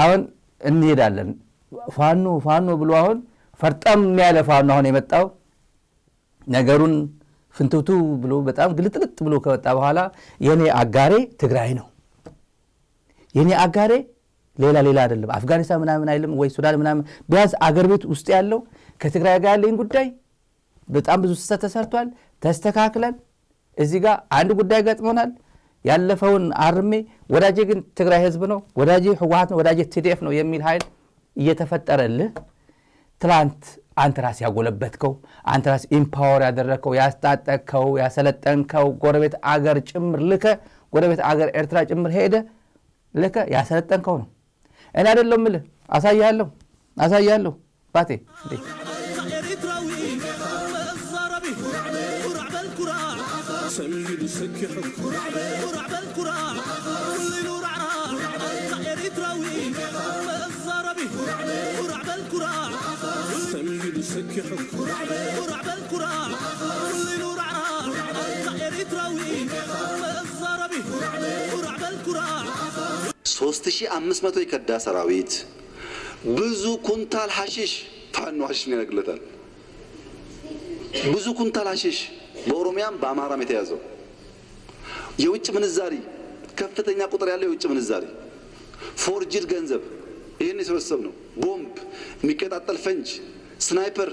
አሁን እንሄዳለን ፋኖ ብሎ አሁን ፈርጠም ያለ ፋኖ አሁን የመጣው ነገሩን ፍንትውቱ ብሎ በጣም ግልጥልጥ ብሎ ከወጣ በኋላ የኔ አጋሬ ትግራይ ነው የኔ አጋሬ ሌላ አይደለም አፍጋኒስታን ምናምን አይልም ወይ ሱዳን ምናምን ቢያንስ አገር ቤት ውስጥ ያለው ከትግራይ ጋር ያለኝ ጉዳይ በጣም ብዙ ስህተት ተሰርቷል ተስተካክለን እዚህ ጋር አንድ ጉዳይ ገጥሞናል ያለፈውን አርሜ ወዳጄ ግን ትግራይ ህዝብ ነው ወዳጄ ህወሓት ነው ወዳጄ ቲዲኤፍ ነው የሚል ኃይል እየተፈጠረልህ ትላንት አንተ ራስ ያጎለበትከው አንተ ራስ ኢምፓወር ያደረከው ያስታጠቅከው ያሰለጠንከው ጎረቤት አገር ጭምር ልከ ጎረቤት አገር ኤርትራ ጭምር ሄደ ልከ ያሰለጠንከው ነው እኔ አይደለም ምልህ አሳያለሁ ባቴ سمي سكحك ورع بالكرة كل نور عراق إريتراوي الزربي ورع بالكرة سمي سكحك ورع بالكرة كل نور عراق إريتراوي الزربي ورع بالكرة 3500 يكدا سراويت ብዙ ኩንታል ሐሺሽ ፋኖ ሐሺሽ ያነግለታል ብዙ ኩንታል ሐሺሽ በኦሮሚያም በአማራም የተያዘው የውጭ ምንዛሪ ከፍተኛ ቁጥር ያለው የውጭ ምንዛሪ ፎርጅድ ገንዘብ ይሄን የሰበሰብ ነው ቦምብ የሚቀጣጠል ፈንጅ ስናይፐር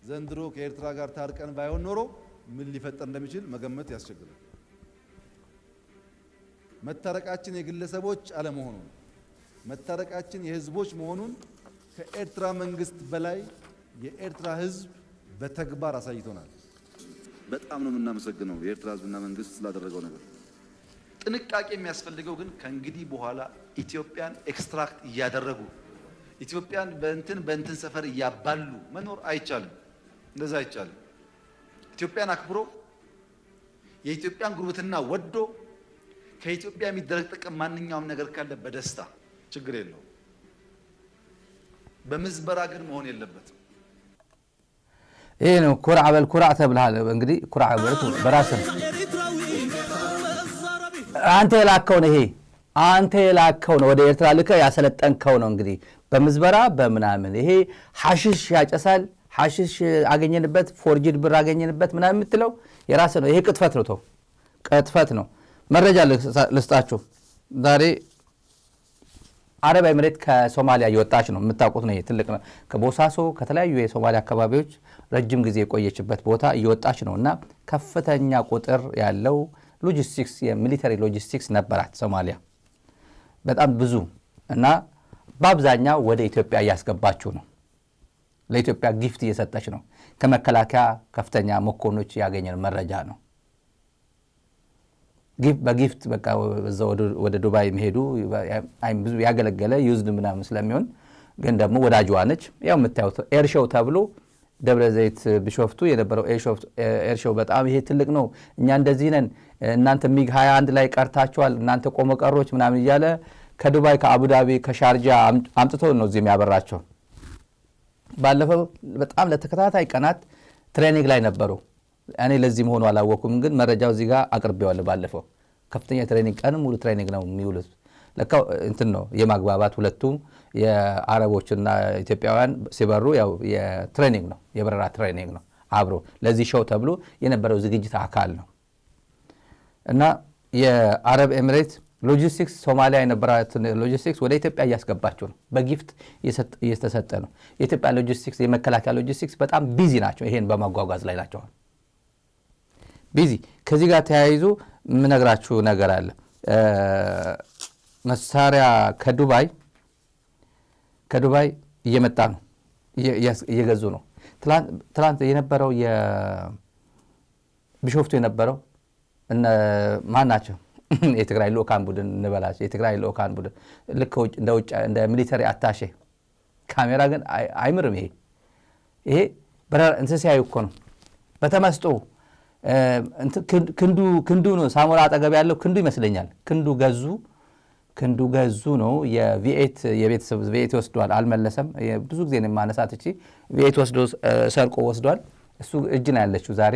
ዘንድሮ ከኤርትራ ጋር ታርቀን ባይሆን ኖሮ ምን ሊፈጠር እንደሚችል መገመት ያስቸግራል መታረቃችን የግለሰቦች አለመሆኑ መታረቃችን የህዝቦች መሆኑን ከኤርትራ መንግስት በላይ የኤርትራ ህዝብ በተግባር አሳይቶናል በጣም ነው የምናመሰግነው የኤርትራ ህዝብና መንግስት ስላደረገው ነገር ጥንቃቄ የሚያስፈልገው ግን ከእንግዲህ በኋላ ኢትዮጵያን ኤክስትራክት እያደረጉ ኢትዮጵያን በእንትን ሰፈር እያባሉ መኖር አይቻልም እንደዛ አይቻልም ኢትዮጵያን አክብሮ የኢትዮጵያን ጉርብትና ወዶ ከኢትዮጵያ የሚደረግ ጥቅም ማንኛውም ነገር ካለ በደስታ ችግር የለው በመዝበራ ግን መሆን የለበትም ይሄ ነው ኩርዓ በልኩርዓ ተብልሃል እንግዲህ ኩርዓ በራስህ አንተ የላከው ነው ይሄ አንተ የላከው ነው ወደ ኤርትራ ልከ ያሰለጠንከው ነው እንግዲህ በመዝበራ በመናምን ይሄ ሐሺሽ ያጨሳል ሐሺሽ አገኘንበት ፎርጅድ ብር አገኘንበት ምናምን የምትለው የራስህ ነው ይሄ ቅጥፈት ነው መረጃ ልስጣችሁ ዛሬ አረብ ኤምሬት ከሶማሊያ እየወጣች ነው የምታውቁት ነው ይሄ ትልቅ ነው ከቦሳሶ ከተለያዩ የሶማሊያ አካባቢዎች ረጅም ጊዜ የቆየችበት ቦታ እየወጣች ነውና ከፍተኛ ቁጥር ያለው ሎጂስቲክስ የሚሊተሪ ሎጂስቲክስ ነበራት ሶማሊያ በጣም ብዙ እና በአብዛኛው ወደ ኢትዮጵያ ያስገባችሁ ነው ለኢትዮጵያ ጊፍት እየሰጠች ነው ከመከላከያ ከፍተኛ መኮንኖች ያገኘን መረጃ ነው በጊፍት በቃ ወደ ዱባይ መሄዱ ብዙ ያገለገለ ዩዝድ ምናምን ስለሚሆን ግን ደግሞ ወዳጅዋ ነች ያው የምታዩት ኤርሾው ተብሎ ደብረ ዘይት ቢሾፍቱ የነበረው ኤርሾው በጣም ይሄ ትልቅ ነው እኛ እንደዚህ ነን እናንተ ሚግ 21 ላይ ቀርታችኋል እናንተ ቆመቀሮች ምናምን እያለ ከዱባይ ከአቡዳቢ ከሻርጃ አምጥቶ ነው እዚህ የሚያበራቸው ባለፈው በጣም ለተከታታይ ቀናት ትሬኒንግ ላይ ነበሩ እኔ ለዚህ መሆኑ አላወኩም ግን መረጃው እዚህ ጋር አቅርቤዋለሁ ባለፈው ከፍተኛ ትሬኒንግ ቀን ሙሉ ትሬኒንግ ነው የሚውሉት ለካው እንትን ነው የማግባባት ሁለቱም የአረቦችና ኢትዮጵያውያን ሲበሩ ያው የትሬኒንግ ነው የበረራ ትሬኒንግ ነው አብሮ ለዚህ ሾው ተብሎ የነበረው ዝግጅት አካል ነው እና የአረብ ኤሚሬት ሎጂስቲክስ ሶማሊያ የነበራት ሎጂስቲክስ ወደ ኢትዮጵያ ያስገባቸው ነው በጊፍት እየተሰጠ ነው የኢትዮጵያ ሎጂስቲክስ የመከላከያ ሎጂስቲክስ በጣም ቢዚ ናቸው ይሄን በማጓጓዝ ላይ ናቸው ቢዚ ከዚህ ጋር ተያይዞ ምነግራችሁ ነገር አለ መሳሪያ ከዱባይ እየመጣ ነው እየገዙ ነው ትላንት የነበረው የቢሾፍቱ የነበረው እነ ማን ናቸው የትግራይ ልኡካን ቡድን እንበላቸው የትግራይ ልኡካን ቡድን ልክ እንደ ሚሊተሪ አታሼ ካሜራ ግን አይምርም ይሄ በረራ እንስሳያዩ እኮ ነው በተመስጦ ክንዱ ነው ሳሞራ አጠገብ ያለው ክንዱ ይመስለኛል ክንዱ ገዙ ነው የቪኤት የቤተሰብ ቪኤት ወስዷል አልመለሰም ብዙ ጊዜ ነው ማነሳት እቺ ቪኤት ወስዶ ሰርቆ ወስዷል እሱ እጅ ነው ያለችው ዛሬ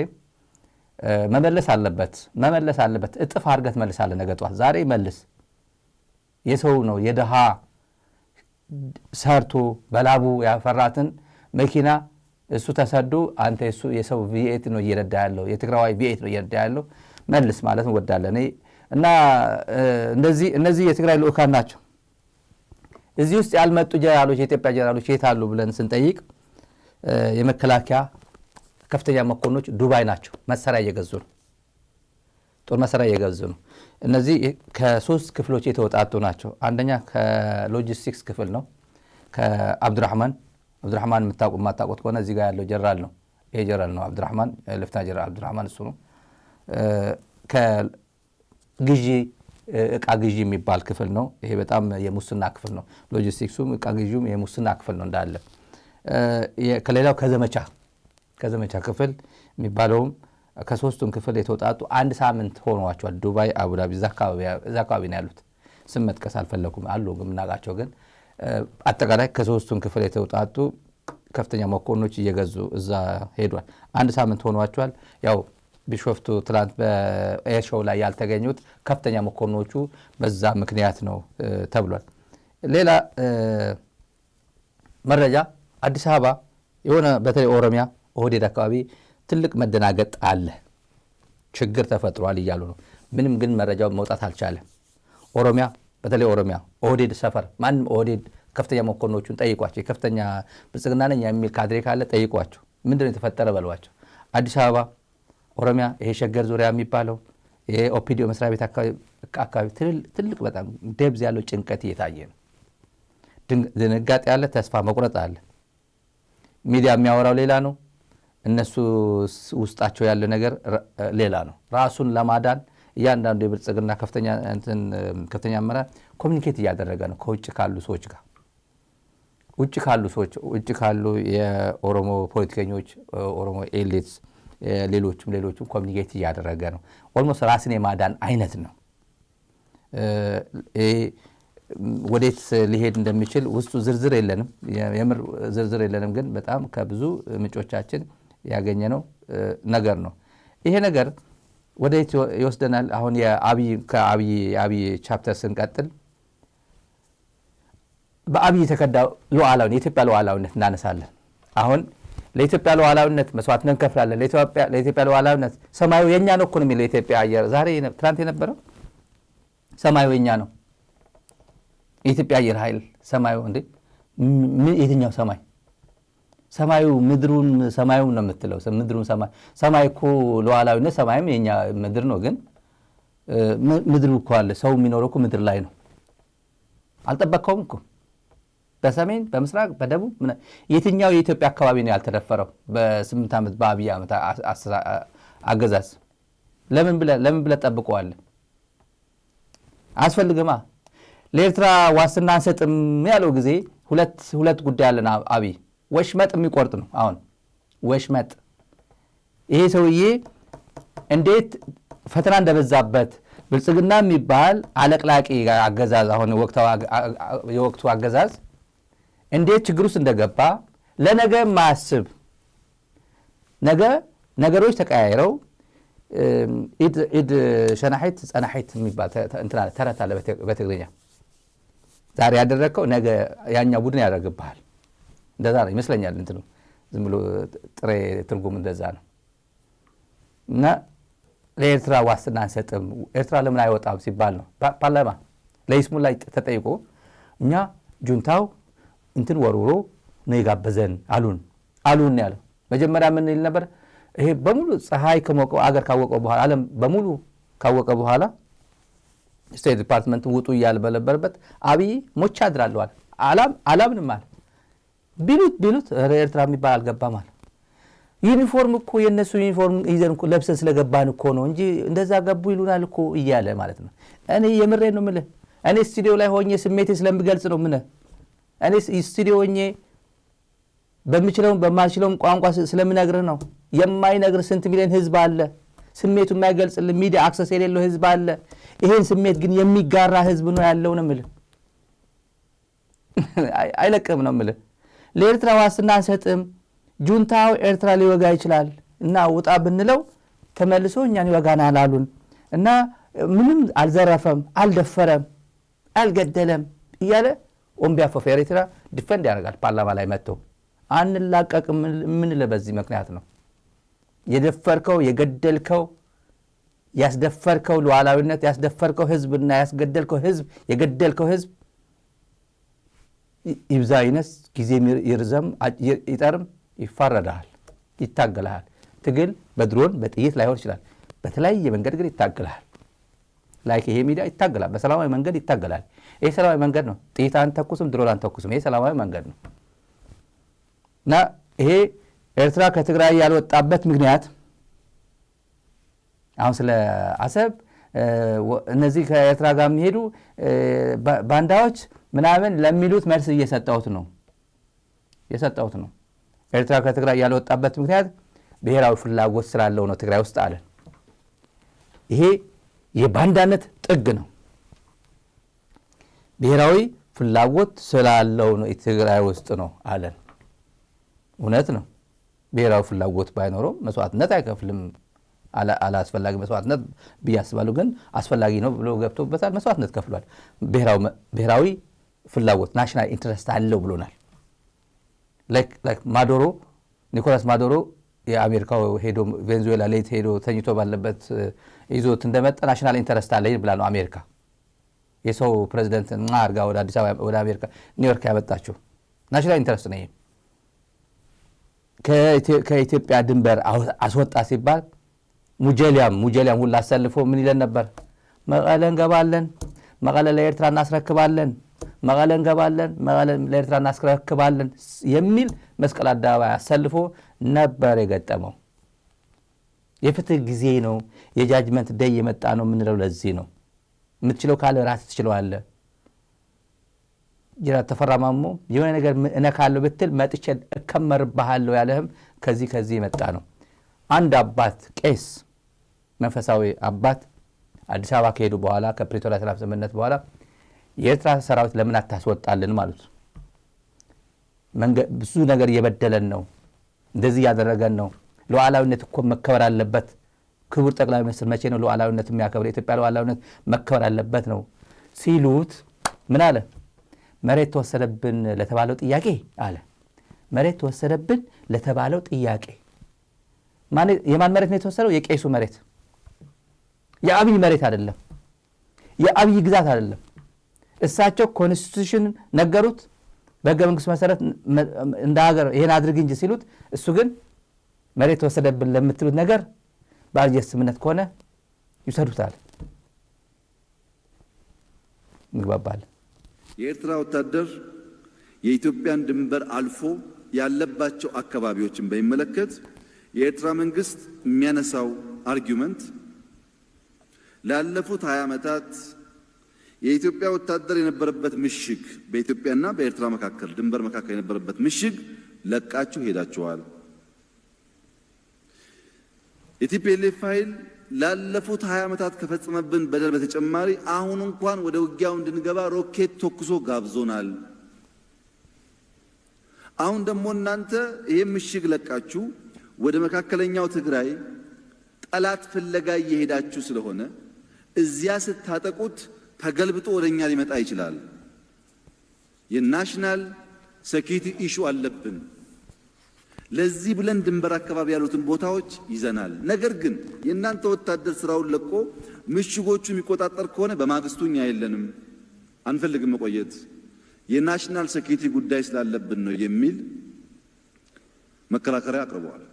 መመለስ አለበት እጥፍ አርገት መልሳለ ነገጧት ዛሬ መልስ የሰው ነው የደሃ ሰርቶ በላቡ ያፈራትን መኪና እሱ ተሰዶ አንተ እሱ የሰው ቪኤት ነው እየረዳ ያለው የትግራዋይ ቪኤት ነው እየረዳ ያለው መልስ ማለት እንወዳለን እና እነዚህ የትግራይ ልኡካን ናቸው። እዚህ ውስጥ ያልመጡ ጀነራሎች የኢትዮጵያ ጀነራሎች የት አሉ ብለን ስንጠይቅ የመከላከያ ከፍተኛ መኮንኖች ዱባይ ናቸው። መሳሪያ እየገዙ ነው። ጦር መሳሪያ እየገዙ ነው። እነዚህ ከ3 ክፍሎች የተወጣጡ ናቸው። አንደኛ ከሎጂስቲክስ ክፍል ነው። ከአብዱራህማን የምታውቁት ከሆነ እዚህ ጋር ያለው ጀነራል ነው። ይሄ ጀነራል ነው አብዱራህማን ሌፍተናንት ጀነራል አብዱራህማን እሱ ነው። ከግዢ እቃ ግዢ የሚባል ክፍል ነው። ይሄ በጣም የሙስና ክፍል ነው። ሎጂስቲክሱም እቃ ግዢውም የሙስና ክፍል ነው እንዳለ። ከሌላው ከዘመቻ ክፍል የሚባለውም ከ3ቱም ክፍል የተወጣጡ 1 ሳምንት ሆኗቸዋል። ዱባይ፣ አቡዳቢ እዛ አካባቢ ነው ያሉት። ስም መጥቀስ አልፈለኩም አሉ ምናቃቸው ግን አጠቃላይ ከ3ቱም ክፍል የተወጣጡ ከፍተኛ መኮንኖች እየገዙ እዛ ሄዷል። 1 ሳምንት ሆኗቸዋል። ያው ቢሾፍቱ ትላንት በኤር ሾው ላይ ያልተገኙት ከፍተኛ መኮንኖቹ በዛ ምክንያት ነው ተብሏል። ሌላ መረጃ አዲስ አበባ የሆነ በተለይ ኦሮሚያ ኦህዴድ አካባቢ ትልቅ መደናገጥ አለ፣ ችግር ተፈጥሯል እያሉ ነው። ምንም ግን መረጃው መውጣት አልቻለም። በተለይ ኦሮሚያ ኦህዴድ ሰፈር ማንም ኦህዴድ ከፍተኛ መኮንኖቹን ጠይቋቸው፣ የከፍተኛ ብልጽግና ነኝ የሚል ካድሬ ካለ ጠይቋቸው፣ ምንድነው የተፈጠረ በሏቸው። አዲስ አበባ ኦሮሚያ ይሄ ሸገር ዙሪያ የሚባለው ይሄ ኦፒዲዮ መስሪያ ቤት አካባቢ ትልቅ በጣም ደብዝ ያለው ጭንቀት እየታየ ነው። ድንጋጤ አለ፣ ተስፋ መቁረጥ አለ። ሚዲያ የሚያወራው ሌላ ነው፣ እነሱ ውስጣቸው ያለ ነገር ሌላ ነው። ራሱን ለማዳን እያንዳንዱ የብልጽግና ከፍተኛ አመራር ኮሚኒኬት እያደረገ ነው ከውጭ ካሉ ሰዎች ጋር። ውጭ ካሉ የኦሮሞ ፖለቲከኞች፣ ኦሮሞ ኤሊትስ፣ ሌሎችም ኮሚኒኬት እያደረገ ነው። ኦልሞስት ራስን የማዳን አይነት ነው። ወዴት ሊሄድ እንደሚችል ውስጡ ዝርዝር የለንም፣ የምር ዝርዝር የለንም። ግን በጣም ከብዙ ምንጮቻችን ያገኘነው ነገር ነው። ይሄ ነገር ወዴት ይወስደናል? አሁን የአብይ ቻፕተር ስንቀጥል በአብይ የተከዳው የኢትዮጵያ ሉዓላዊነት እናነሳለን። አሁን ለኢትዮጵያ ሉዓላዊነት መስዋዕትነት እንከፍላለን። ለኢትዮጵያ ሉዓላዊነት ሰማዩ የኛ ነው እኮ ነው የሚለው የኢትዮጵያ አየር። ዛሬ ትናንት የነበረው ሰማዩ የኛ ነው። የኢትዮጵያ አየር ኃይል ሰማዩ እንዴ የትኛው ሰማይ? ሰማዩ ሰማዩ ነው የምትለው ምድሩን ሰማይ እኮ ሉዓላዊነት ሰማይም የኛ ምድር ነው። ግን ምድሩ እኮ አለ። ሰው የሚኖረው እኮ ምድር ላይ ነው። አልጠበቀውም እኮ በሰሜን በምስራቅ በደቡብ የትኛው የኢትዮጵያ አካባቢ ነው ያልተደፈረው? በ8 ዓመት በአብይ ዓመት አገዛዝ ለምን ብለህ ጠብቀዋለህ? አስፈልግማ ለኤርትራ ዋስትና አንሰጥም ያለው ጊዜ ሁለት ጉዳይ አለን። አብይ ወሽመጥ የሚቆርጥ ነው። አሁን ወሽመጥ ይሄ ሰውዬ እንዴት ፈተና እንደበዛበት ብልጽግና የሚባል አለቅላቂ አገዛዝ አሁን የወቅቱ አገዛዝ እንዴት ችግር ውስጥ እንደገባ ለነገ ማያስብ ነገሮች ተቀያይረው ኢድ ሸናሒት ጸናሒት የሚባል ተረት አለ በትግርኛ። ዛሬ ያደረግከው ነገ ያኛው ቡድን ያደርግብሃል። እንደዛ ነው ይመስለኛል። ዝም ብሎ ጥሬ ትርጉም እንደዛ ነው። እና ለኤርትራ ዋስትና አንሰጥም፣ ኤርትራ ለምን አይወጣም ሲባል ነው ፓርላማ ለይስሙላ ላይ ተጠይቆ እኛ ጁንታው ወርውሮ ነው የጋበዘን አሉን ያለው። መጀመሪያ ምን ይል ነበር? ይሄ በሙሉ ፀሐይ ከሞቀው አገር ካወቀው በኋላ ዓለም በሙሉ ካወቀ በኋላ ስቴት ዲፓርትመንት ውጡ እያለ በነበረበት አብይ ሞቻ አድራለዋል። አላምንም አለ። ቢሉት ኤርትራ የሚባል አልገባም አለ። ዩኒፎርም እኮ የነሱ ዩኒፎርም ይዘን እኮ ለብሰን ስለገባን እኮ ነው እንጂ እንደዛ ገቡ ይሉናል እኮ እያለ ማለት ነው። እኔ የምሬን ነው የምልህ። እኔ ስቱዲዮ ላይ ሆኜ ስሜቴ ስለምገልጽ ነው ምን እኔ ስቱዲዮ ሆኜ በሚችለው በማልችለው ቋንቋ ስለምነግርህ ነው። የማይነግር ስንት ሚሊዮን ህዝብ አለ። ስሜቱ የማይገልጽልህ ሚዲያ አክሰስ የሌለው ህዝብ አለ። ይሄን ስሜት ግን የሚጋራ ህዝብ ነው ያለው ነው የምልህ። አይለቅም ነው የምልህ። ለኤርትራ ዋስትና አንሰጥም፣ ጁንታው ኤርትራ ሊወጋ ይችላል እና ውጣ ብንለው ተመልሶ እኛን ይወጋናል አሉን እና ምንም አልዘረፈም፣ አልደፈረም። አልገደለም እያለ ኦምቢያፎ ኤርትራ ዲፌንድ ያደርጋል ፓርላማ ላይ መጥቶ አንላቀቅም ምን ለበዚህ ምክንያት ነው የደፈርከው የገደልከው ያስደፈርከው ሉዓላዊነት ያስደፈርከው ህዝብና ያስገደልከው ህዝብ የገደልከው ህዝብ ይብዛይነስ ጊዜ ይርዘም ይጠርም ይፋረዳል ይታገላል ትግል በድሮን በጥይት ላይሆን ይችላል በተለያየ መንገድ ግን ይታገላል ላይክ ይሄ ሚዲያ ይታገላል በሰላማዊ መንገድ ይታገላል ይሄ ሰላማዊ መንገድ ነው ጥይት አንተኩስም ድሮን አንተኩስም ይሄ ሰላማዊ መንገድ ነው እና ይሄ ኤርትራ ከትግራይ ያልወጣበት ምክንያት አሁን ስለ አሰብ እነዚህ ከኤርትራ ጋር የሚሄዱ ባንዳዎች ምናምን ለሚሉት መልስ እየሰጣሁት ነው ኤርትራ ከትግራይ ያልወጣበት ምክንያት ብሔራዊ ፍላጎት ስላለው ነው ትግራይ ውስጥ አለ ይሄ የባንዳነት ጥግ ነው ብሔራዊ ፍላጎት ስላለው ነው ትግራይ ውስጥ ነው አለ እውነት ነው ብሔራዊ ፍላጎት ባይኖረው መስዋዕትነት አይከፍልም አላስፈላጊ መስዋዕትነት ቢያስባሉ ግን አስፈላጊ ነው ብሎ ገብቶበታል መስዋዕትነት ከፍሏል ብሔራዊ ፍላጎት ናሽናል ኢንተረስት አለው ብሎናል ላይክ ማዶሮ ኒኮላስ ማዶሮ የአሜሪካው ሄዶ ቬንዙዌላ ላይ ሄዶ ተኝቶ ባለበት ይዞት እንደመጣ ናሽናል ኢንተረስት አለ ብላ ነው አሜሪካ የሰው ፕሬዝዳንት ማርጋ ወደ አዲስ አበባ ወደ አሜሪካ ኒውዮርክ ያመጣቸው ናሽናል ኢንተረስት ነው ከኢትዮጵያ ድንበር አስወጣ ሲባል ሙጀሊያም ሁሉ አሰልፎ ምን ይለን ነበር መቀለ እንገባለን መቀለ ለኤርትራ እናስረክባለን መቀለ እንገባለን መቀለ ለኤርትራ እናስረክባለን የሚል መስቀል አደባባይ አሰልፎ ነበር የገጠመው የፍትህ ጊዜ ነው የጃጅመንት ዴይ የመጣ ነው ምንለው ለዚህ ነው የምትችለው ካለ ራስ ትችላለህ ጅራ ተፈራማሙ የሆነ ነገር እነካለው ብትል መጥቼ እከመርብሃለሁ ያለህም ከዚህ የመጣ ነው አንድ አባት ቄስ መንፈሳዊ አባት አዲስ አበባ ከሄዱ በኋላ ከፕሪቶሪያ ሰላም ስምምነት በኋላ የኤርትራ ሰራዊት ለምን አታስወጣልን ማለት ብዙ ነገር እየበደለን ነው እንደዚህ ያደረገን ነው ሉዓላዊነት እኮ መከበር አለበት ክቡር ጠቅላይ ሚኒስትር መቼ ነው ሉዓላዊነት የሚያከብር ኢትዮጵያ ሉዓላዊነት መከበር አለበት ነው ሲሉት ምን አለ መሬት ተወሰደብን ለተባለው ጥያቄ አለ መሬት ተወሰደብን ለተባለው ጥያቄ የማን መሬት ነው የተወሰደው የቄሱ መሬት የአብይ መሬት አይደለም የአብይ ግዛት አይደለም እሳቸው ኮንስቲቱሽን ነገሩት በህገ መንግስት መሰረት እንደ ሀገር ይሄን አድርግ እንጂ ሲሉት እሱ ግን መሬት ተወሰደብን ለምትሉት ነገር በአልጀርስ ስምምነት ከሆነ ይሰዱታል እንግባባለን የኤርትራ ወታደር የኢትዮጵያን ድንበር አልፎ ያለባቸው አካባቢዎችን በሚመለከት የኤርትራ መንግስት የሚያነሳው አርጊውመንት ላለፉት 20 ዓመታት የኢትዮጵያ ወታደር የነበረበት ምሽግ በኢትዮጵያና በኤርትራ መካከል ድንበር መካከል የነበረበት ምሽግ ለቃችሁ ሄዳችኋል የቲፒኤልኤፍ ኃይል ላለፉት 20 ዓመታት ከፈጸመብን በደል በተጨማሪ አሁን እንኳን ወደ ውጊያው እንድንገባ ሮኬት ተኩሶ ጋብዞናል አሁን ደግሞ እናንተ ይሄ ምሽግ ለቃችሁ ወደ መካከለኛው ትግራይ ጠላት ፍለጋ እየሄዳችሁ ስለሆነ እዚያ ስታጠቁት ተገልብጦ ወደኛ ሊመጣ ይችላል የናሽናል ሴኩሪቲ ኢሹ አለብን ለዚህ ብለን ድንበር አካባቢ ያሉትን ቦታዎች ይዘናል ነገር ግን የእናንተ ወታደር ስራውን ለቆ ምሽጎቹ የሚቆጣጠር ከሆነ በማግስቱኛ የለንም አንፈልግም መቆየት የናሽናል ሴኩሪቲ ጉዳይ ስላለብን ነው የሚል መከራከሪያ አቅርበዋል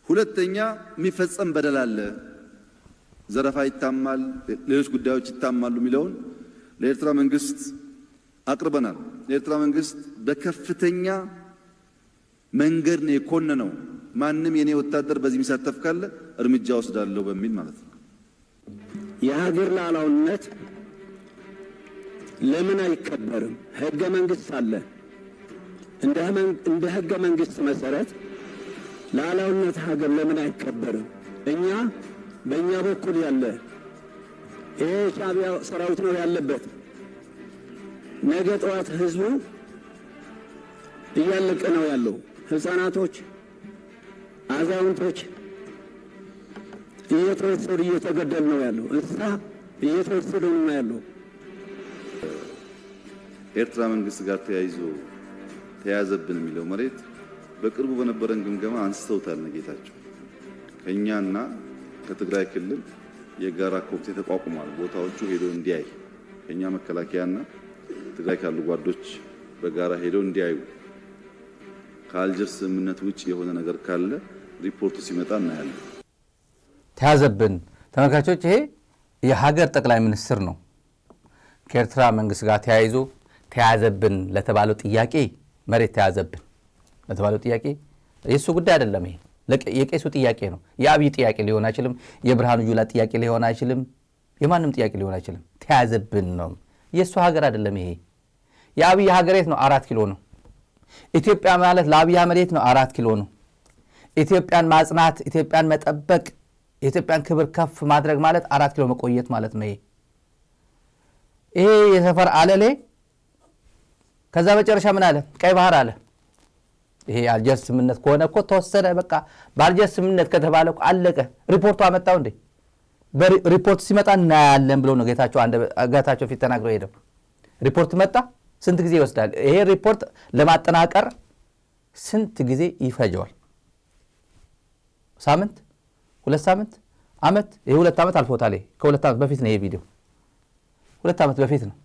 ሁለተኛ የሚፈጸም በደል አለ ዘረፋ ይታማል ሌሎች ጉዳዮች ይታማሉ የሚለውን ለኤርትራ መንግስት አቅርበናል የኤርትራ መንግስት በከፍተኛ መንገድ ነው የኮነነው ማንንም የኔ ወታደር በዚህ የሚሳተፍ ካለ እርምጃ ወስዳለሁ በሚል ማለት ነው የሀገር ሉዓላዊነት ለምን አይከበርም ህገ መንግስት አለ እንደ ህገ መንግስት መሰረት ሉዓላዊነት ሀገር ለምን አይከበርም እኛ በእኛ በኩል ያለ ይሄ ሻዕቢያ ሰራዊት ነው ያለበት ነገ ጠዋት ህዝቡ እያለቀ ነው ያለው ህፃናቶች አዛውንቶች እየተወሰዱ እየተገደሉ ነው ያለው እንስሳ እየተወሰዱ ነው ያለው ኤርትራ መንግስት ጋር ተያዘብን የሚለው መሬት በቅርቡ በነበረን ግምገማ አንስተውታል። ነጌታቸው ከኛና ከትግራይ ክልል የጋራ ኮሚቴ ተቋቁሟል። ቦታዎቹ ሄዶ እንዲያይ ከኛ መከላከያና ትግራይ ካሉ ጓዶች በጋራ ሄዶ እንዲያዩ ከአልጀርስ ስምምነት ውጭ የሆነ ነገር ካለ ሪፖርቱ ሲመጣ እናያለን። ተያዘብን ተመልካቾች፣ ይሄ የሀገር ጠቅላይ ሚኒስትር ነው። ከኤርትራ መንግስት ጋር ተያይዞ ተያዘብን ለተባለው ጥያቄ መሬት ተያዘብን ለተባለው ጥያቄ የሱ ጉዳይ አይደለም። ይሄ የቄሱ ጥያቄ ነው። የአብይ ጥያቄ ሊሆን አይችልም። የብርሃኑ ጁላ ጥያቄ ሊሆን አይችልም። የማንም ጥያቄ ሊሆን አይችልም። ተያዘብን ነው። የሱ ሀገር አይደለም። ይሄ የአብይ ሀገር የት ነው? 4 ኪሎ ነው። ኢትዮጵያ ማለት ለአብይ መሬት ነው 4 ኪሎ ነው። ኢትዮጵያን ማጽናት፣ ኢትዮጵያን መጠበቅ፣ የኢትዮጵያን ክብር ከፍ ማድረግ ማለት 4 ኪሎ መቆየት ማለት ነው። ይሄ የሰፈር አለሌ ከዛ መጨረሻ ምን አለ? ቀይ ባህር አለ። ይሄ አልጀርስ ስምምነት ከሆነ እኮ ተወሰነ። በቃ በአልጀርስ ስምምነት ከተባለ እኮ አለቀ። ሪፖርቱ አመጣው እንዴ? በሪፖርት ሲመጣ እናያለን ብሎ ነው ጌታቸው ፊት ተናግረው ሄደው። ሪፖርት መጣ። ስንት ጊዜ ይወስዳል? ይሄ ሪፖርት ለማጠናቀር ስንት ጊዜ ይፈጀዋል? ሳምንት፣ 2 ሳምንት፣ አመት? ይሄ 2 ዓመት አልፎታል። ከ2 ዓመት በፊት ነው ይሄ ቪዲዮ። 2 ዓመት በፊት ነው።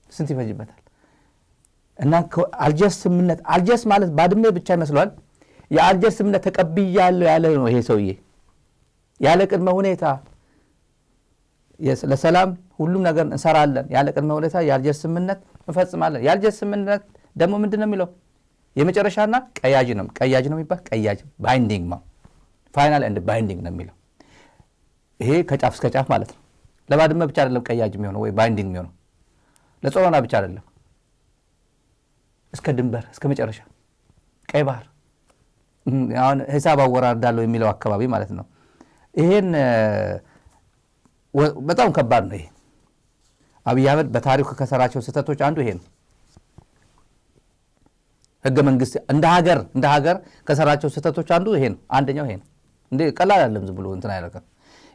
ስንት ይፈጅበታል? እና አልጀርስ ስምምነት፣ አልጀርስ ማለት ባድመ ብቻ ይመስለዋል። የአልጀርስ ስምምነት ተቀብያለሁ ያለ ነው ይሄ ሰውዬ። ያለ ቅድመ ሁኔታ ለሰላም ሁሉም ነገር እንሰራለን፣ ያለ ቅድመ ሁኔታ የአልጀርስ ስምምነት እንፈጽማለን። የአልጀርስ ስምምነት ደግሞ ምንድን ነው የሚለው? የመጨረሻና ቀያጅ ነው የሚባል ቀያጅ፣ ባይንዲንግ ነው፣ ፋይናል ኤንድ ባይንዲንግ ነው የሚለው። ይሄ ከጫፍ እስከ ጫፍ ማለት ነው። ለባድመ ብቻ አይደለም ቀያጅ የሚሆነው ወይ ባይንዲንግ የሚሆነው፣ ለጾሮና ብቻ አይደለም፣ እስከ ድንበር እስከ መጨረሻ ቀይ ባህር። አሁን ሂሳብ አወራርዳለሁ የሚለው አካባቢ ማለት ነው። ይሄን በጣም ከባድ ነው። ይሄ አብይ አህመድ በታሪኩ ከሰራቸው ስህተቶች አንዱ ይሄ ነው። ህገ መንግስት እንደ ሀገር ከሰራቸው ስህተቶች አንዱ ይሄ ነው። አንደኛው ይሄ ነው። እንዴ ቀላል አይደለም ዝም ብሎ እንትን አይደለም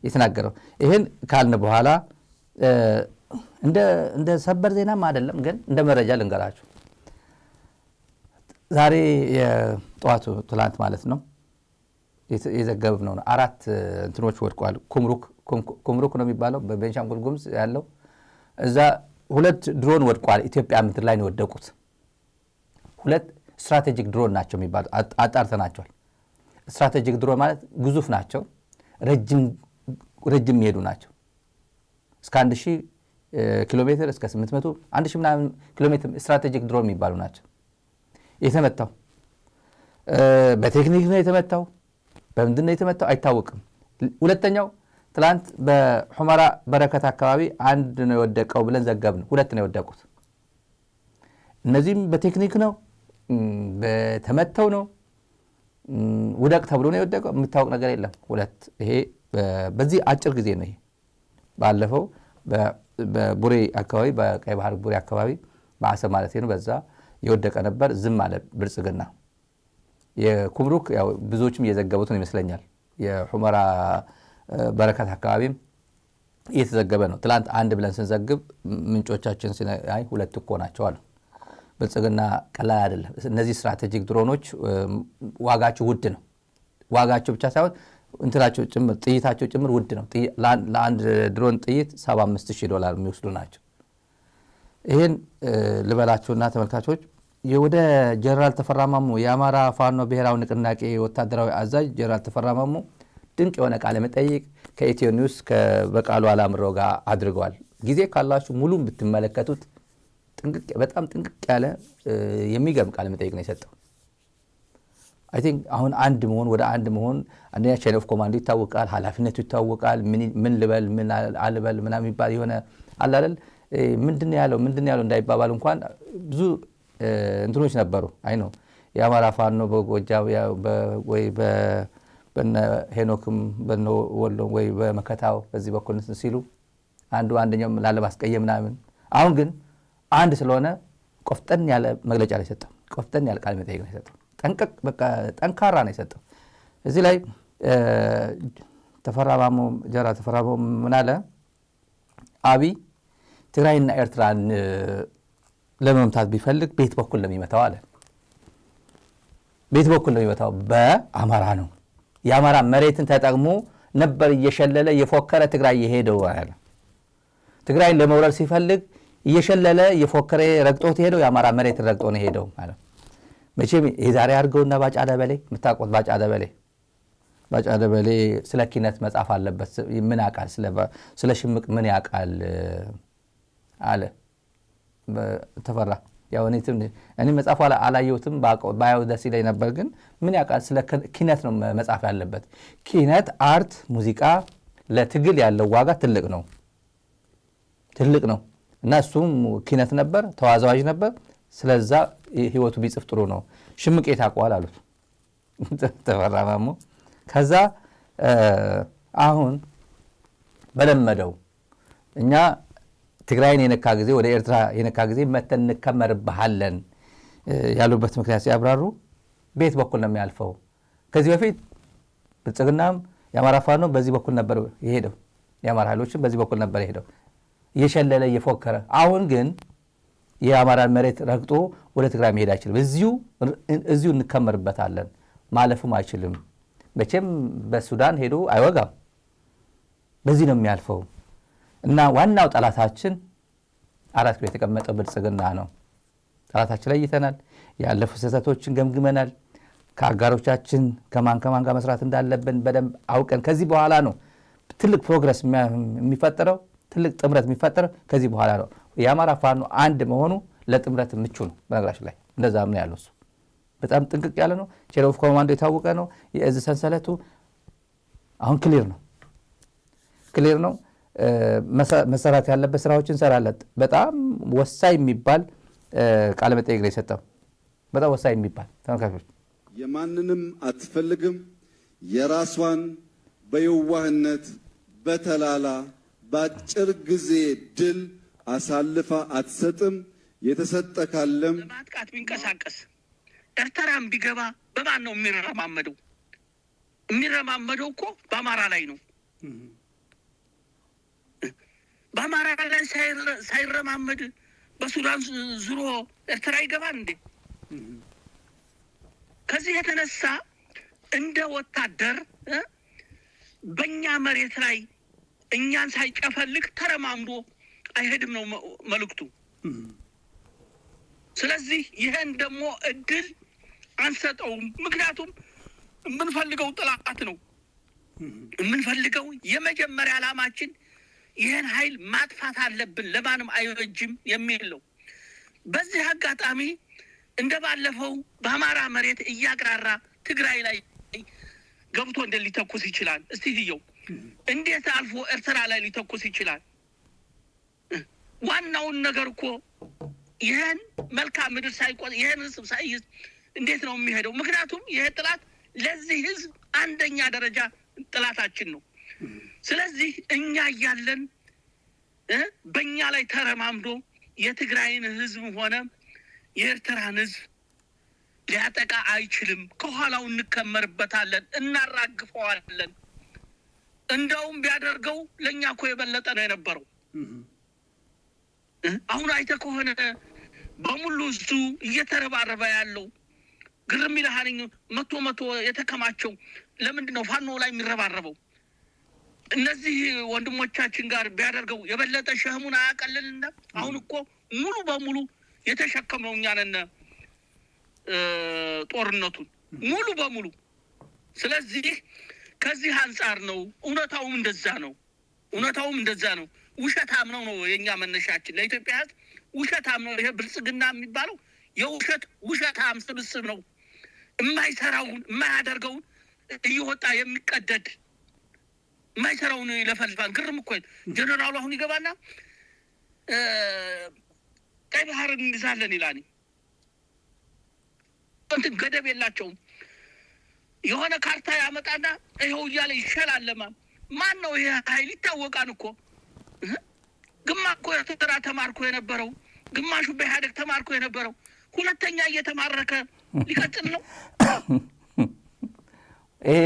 የተናገረው። ይሄን ካልን በኋላ እንደ ሰበር ዜናም አይደለም ግን እንደ መረጃ ልንገራችሁ። ዛሬ የጠዋቱ ትላንት ማለት ነው የዘገብነው ነው። 4 እንትኖች ወድቀዋል። ኩምሩክ ነው የሚባለው በቤንሻንጉል ጉሙዝ ያለው እዛ 2 ድሮን ወድቀዋል። ኢትዮጵያ ምድር ላይ ነው የወደቁት። 2 ስትራቴጂክ ድሮን ናቸው የሚባሉ አጣርተናቸዋል። ስትራቴጂክ ድሮን ማለት ግዙፍ ናቸው፣ ረጅም የሚሄዱ ናቸው። እስከ 1000 ኪሎ ሜትር እስከ 800 1000 ምናምን ኪሎ ሜትር ስትራቴጂክ ድሮን የሚባሉ ናቸው። የተመታው በቴክኒክ ነው የተመታው፣ በምንድን ነው የተመታው አይታወቅም። ሁለተኛው ትላንት በሑመራ በረከት አካባቢ 1 ነው የወደቀው ብለን ዘገብን። 2 ነው የወደቁት። እነዚህም በቴክኒክ ነው በተመተው ነው ውደቅ ተብሎ ነው የወደቀው። የምታወቅ ነገር የለም። 2 ይሄ በዚህ አጭር ጊዜ ነው። ይሄ ባለፈው በቡሬ አካባቢ በቀይ ባህር ቡሬ አካባቢ በአሰብ ማለት ነው በዛ የወደቀ ነበር። ዝም አለ ብልጽግና። የኩምሩክ ያው ብዙዎችም እየዘገቡት ነው ይመስለኛል። የሑመራ በረከት አካባቢም እየተዘገበ ነው። ትላንት 1 ብለን ስንዘግብ ምንጮቻችን አይ 2 እኮ ናቸው አሉ። ብልጽግና ቀላል አይደለም። እነዚህ ስትራቴጂክ ድሮኖች ዋጋቸው ውድ ነው። ዋጋቸው ብቻ ሳይሆን እንትናቸው ጭምር ጥይታቸው ጭምር ውድ ነው። ለአንድ ድሮን ጥይት $75,000 የሚወስዱ ናቸው። ይህን ልበላችሁና ተመልካቾች ወደ ጀነራል ተፈራ ማሞ የአማራ ፋኖ ብሔራዊ ንቅናቄ ወታደራዊ አዛዥ ጀነራል ተፈራ ማሞ ድንቅ የሆነ ቃለ መጠይቅ ከኢትዮ ኒውስ ከበቃሉ አላምረው ጋር አድርገዋል። ጊዜ ካላችሁ ሙሉ ብትመለከቱት በጣም ጥንቅቅ ያለ የሚገርም ቃለ መጠይቅ ነው የሰጠው። አይ ቲንክ አሁን ወደ አንድ መሆን አንደኛ ቼን ኦፍ ኮማንድ ይታወቃል፣ ኃላፊነቱ ይታወቃል። ምን ልበል ምን አልበል ምናምን የሚባል የሆነ አለ አይደል ምንድን ያለው እንዳይባባል እንኳን ብዙ እንትኖች ነበሩ። አይ ነው የአማራ ፋኖ በጎጃም ወይ በነ ሄኖክም በነ ወሎ ወይ በመከታው በዚህ በኩል ሲሉ አንደኛው ላለማስቀየም ምናምን። አሁን ግን አንድ ስለሆነ ቆፍጠን ያለ መግለጫ ነው የሰጠው። ቆፍጠን ያለ ቃል መጠይቅ ነው የሰጠው። ጠንካራ ነው የሰጠው። እዚህ ላይ ጀነራል ተፈራ ማሞ ምን አለ? አብይ ትግራይና ኤርትራን ለመምታት ቢፈልግ ቤት በኩል ነው የሚመታው አለ። ቤት በኩል ነው የሚመታው፣ በአማራ ነው። የአማራ መሬትን ተጠቅሞ ነበር እየሸለለ የፎከረ ትግራይ የሄደው አለ። ትግራይን ለመውረር ሲፈልግ እየሸለለ የፎከረ ረግጦት ሄደው የአማራ መሬት ረግጦ ነው ሄደው ማለት መቼም የዛሬ አድርገውና ባጫ ደበሌ የምታውቁት ባጫ ደበሌ ስለ ኪነት መጻፍ አለበት። ምን ያውቃል ስለ ሽምቅ ምን ያውቃል አለ ተፈራ። ያው እኔ መጻፍ አላየሁትም፣ ባየው ደስ ይለኝ ነበር። ግን ምን ያውቃል ስለ ኪነት ነው መጻፍ ያለበት። ኪነት አርት፣ ሙዚቃ ለትግል ያለው ዋጋ ትልቅ ነው እና እሱም ኪነት ነበር፣ ተዋዛዋዥ ነበር። ስለዛ ህይወቱ ቢጽፍ ጥሩ ነው። ሽምቅ የታውቀዋል አሉት ተፈራ ማሞ። ከዛ አሁን በለመደው እኛ ትግራይን የነካ ጊዜ ወደ ኤርትራ የነካ ጊዜ መተን እንከመርብሃለን ያሉበት ምክንያት ሲያብራሩ ቤት በኩል ነው የሚያልፈው። ከዚህ በፊት ብልጽግናም የአማራ ፋኖ በዚህ በኩል ነበር የሄደው፣ የአማራ ኃይሎችም በዚህ በኩል ነበር የሄደው እየሸለለ እየፎከረ። አሁን ግን የአማራን መሬት ረግጦ ወደ ትግራይ መሄድ አይችልም። እዚሁ እንከመርበታለን፣ ማለፍም አይችልም። መቼም በሱዳን ሄዶ አይወጋም፣ በዚህ ነው የሚያልፈው። እና ዋናው ጠላታችን 4 ኪሎ የተቀመጠው ብልጽግና ነው። ጠላታችን ለይተናል፣ ያለፉ ስህተቶችን ገምግመናል። ከአጋሮቻችን ከማን ጋር መስራት እንዳለብን በደንብ አውቀን ከዚህ በኋላ ነው ትልቅ ፕሮግረስ የሚፈጠረው፣ ትልቅ ጥምረት የሚፈጠረው ከዚህ በኋላ ነው። የአማራ ፋኖ አንድ መሆኑ ለጥምረት ምቹ ነው። በነገራችን ላይ እንደዛ ምን ያለው እሱ በጣም ጥንቅቅ ያለ ነው። ቼን ኦፍ ኮማንዶ የታወቀ ነው። የእዝ ሰንሰለቱ አሁን ክሊር ነው። መሰራት ያለበት ስራዎችን እንሰራለን። በጣም ወሳኝ የሚባል ቃለ መጠይቅ ነው የሰጠው። በጣም ወሳኝ የሚባል ተመልካቾች፣ የማንንም አትፈልግም፣ የራሷን በየዋህነት በተላላ በአጭር ጊዜ ድል አሳልፋ አትሰጥም። የተሰጠ ካለም ማጥቃት ቢንቀሳቀስ ኤርትራም ቢገባ በማን ነው የሚረማመደው? የሚረማመደው እኮ በአማራ ላይ ነው። በአማራ ላይ ሳይረማመድ በሱዳን ዙሮ ኤርትራ ይገባል እንዴ? ከዚህ የተነሳ እንደ ወታደር በእኛ መሬት ላይ እኛን ሳይጨፈልግ ተረማምዶ አይሄድም ነው መልእክቱ። ስለዚህ ይሄን ደግሞ እድል አንሰጠውም። ምክንያቱም የምንፈልገው ጥላት ነው። የምንፈልገው የመጀመሪያ ዓላማችን ይህን ኃይል ማጥፋት አለብን፣ ለማንም አይበጅም የሚል ነው። በዚህ አጋጣሚ እንደ ባለፈው በአማራ መሬት እያቅራራ ትግራይ ላይ ገብቶ እንዴት ሊተኩስ ይችላል? እስቲ ይየው። እንዴት አልፎ ኤርትራ ላይ ሊተኩስ ይችላል? ዋናውን ነገር እኮ ይህን መልካም ምድር ሳይቆጥ ይህን ህዝብ ሳይይዝ እንዴት ነው የሚሄደው? ምክንያቱም ይሄ ጥላት ለዚህ ህዝብ አንደኛ ደረጃ ጥላታችን ነው። ስለዚህ እኛ እያለን በእኛ ላይ ተረማምዶ የትግራይን ህዝብ ሆነ የኤርትራን ህዝብ ሊያጠቃ አይችልም። ከኋላው እንከመርበታለን፣ እናራግፈዋለን። እንደውም ቢያደርገው ለእኛ እኮ የበለጠ ነው የነበረው። አሁን አይተህ ከሆነ በሙሉ እሱ እየተረባረበ ያለው ግርም ይልሃልኝ መቶ የተከማቸው ለምንድን ነው ፋኖ ላይ የሚረባረበው? እነዚህ ወንድሞቻችን ጋር ቢያደርገው የበለጠ ሸህሙን አያቀልልና? አሁን እኮ ሙሉ በሙሉ የተሸከምነው እኛ ነን ጦርነቱን ሙሉ በሙሉ። ስለዚህ ከዚህ አንጻር ነው እውነታውም እንደዛ ነው። ውሸታም ነው የኛ መነሻችን። ለኢትዮጵያ ህዝብ ውሸታም ነው። ይሄ ብልጽግና የሚባለው ውሸታም ስብስብ ነው። የማይሰራውን የማያደርገውን እየወጣ የሚቀደድ የማይሰራውን ይለፈልፋል። ግርም እኮ ጀነራሉ አሁን ይገባና ቀይ ባህርን እንይዛለን ይላል። እንትን ገደብ የላቸውም። የሆነ ካርታ ያመጣና ይኸው እያለ ይሸላለማ። ማን ነው ይሄ ኃይል? ይታወቃል እኮ። ግማሽ እኮ ኤርትራ ተማርኮ የነበረው፣ ግማሹ በኢህአዴግ ተማርኮ የነበረው ሁለተኛ እየተማረከ ሊቀጥል ነው። ይሄ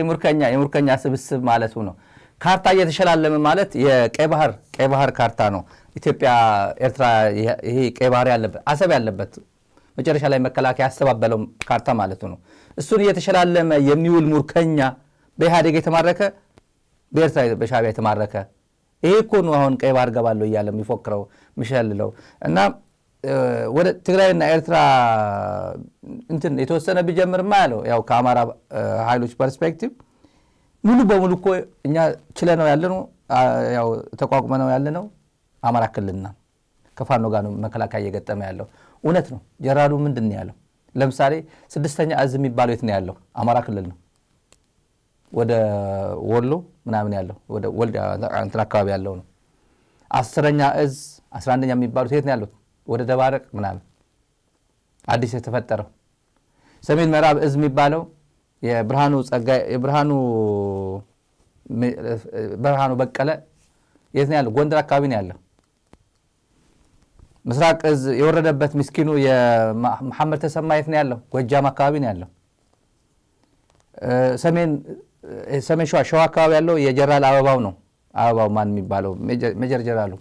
የሙርከኛ ስብስብ ማለቱ ነው። ካርታ እየተሸላለመ ማለት የቀይ ባህር ካርታ ነው። ኢትዮጵያ ኤርትራ ይሄ ቀይ ባህር ያለበት አሰብ ያለበት መጨረሻ ላይ መከላከያ ያስተባበለው ካርታ ማለት ነው። እሱን እየተሸላለመ የሚውል ሙርከኛ በኢህአዴግ የተማረከ በኤርትራ በሻዕቢያ የተማረከ ይሄ እኮ ነው አሁን ቀይ ባህር ገባለሁ እያለ የሚፎክረው የሚሸልለው። እና ወደ ትግራይና ኤርትራ እንትን የተወሰነ ቢጀምርማ ያለው ያው ከአማራ ኃይሎች ፐርስፔክቲቭ ሙሉ በሙሉ እኮ እኛ ችለነው ያለነው ያው ተቋቁመነው ያለነው አማራ ክልልና ከፋኖ ጋር ነው መከላከያ እየገጠመ ያለው። እውነት ነው። ጀራሉ ምንድን ነው ያለው? ለምሳሌ 6ኛ እዝ የሚባለው የት ነው ያለው? አማራ ክልል ነው። ወደ ወሎ ምናምን ያለው ወደ ወልድ አንተር አካባቢ ያለው ነው። 10ኛ እዝ 11ኛ የሚባሉት የት ነው ያሉት? ወደ ደባረቅ ምናምን አዲስ የተፈጠረው። ሰሜን ምዕራብ እዝ የሚባለው የብርሃኑ በቀለ የት ነው ያለው? ጎንደር አካባቢ ነው ያለው። ምስራቅ እዝ የወረደበት ምስኪኑ የመሐመድ ተሰማ የት ነው ያለው? ጎጃም አካባቢ ነው ያለው። ሰሜን ሸዋ አካባቢ ያለው የጀነራል አበባው ነው። አበባው ማን የሚባለው ሜጀር ጀነራሉ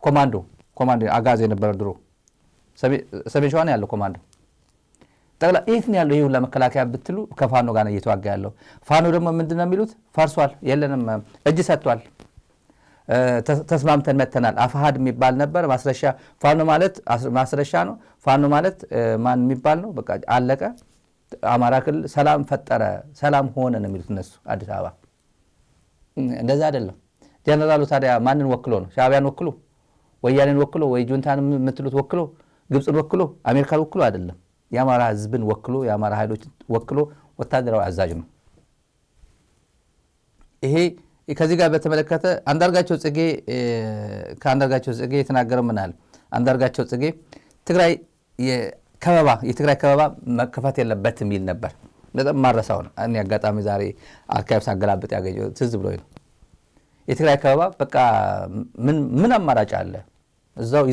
ኮማንዶ አጋዝ የነበረ ድሮ ሰሜን ሸዋ ነው ያለው ኮማንዶ። ጠቅላ የት ነው ያለው? ይሄ ሁላ መከላከያ ብትሉ ከፋኖ ጋር ነው እየተዋጋ ያለው። ፋኖ ደግሞ ምንድነው የሚሉት? ፈርሷል፣ የለንም፣ እጅ ሰጥቷል፣ ተስማምተን መተናል። አፋሃድ የሚባል ነበር ማስረሻ። ፋኖ ማለት ማስረሻ ነው። ፋኖ ማለት ማን የሚባል ነው? በቃ አለቀ። አማራ ክልል ሰላም ፈጠረ፣ ሰላም ሆነ ነው የሚሉት እነሱ። አዲስ አበባ እንደዛ አይደለም። ጀነራሉ ታዲያ ማንን ወክሎ ነው? ሻዕቢያን ወክሎ፣ ወያኔን ወክሎ፣ ወይ ጁንታን የምትሉት ወክሎ፣ ግብፅን ወክሎ፣ አሜሪካን ወክሎ አይደለም። የአማራ ህዝብን ወክሎ፣ የአማራ ኃይሎችን ወክሎ ወታደራዊ አዛዥ ነው። ይሄ ከዚህ ጋር በተመለከተ አንዳርጋቸው ጽጌ የተናገረው ምን አለ? አንዳርጋቸው ጽጌ የትግራይ ከበባ መከፈት የለበትም የሚል ነበር። በጣም ማረሳው ነው። እኔ አጋጣሚ ዛሬ አርካይቭ ሳገላብጥ ያገኘው ትዝ ብሎኝ ነው። የትግራይ ከበባ በቃ ምን አማራጭ አለ? እዛው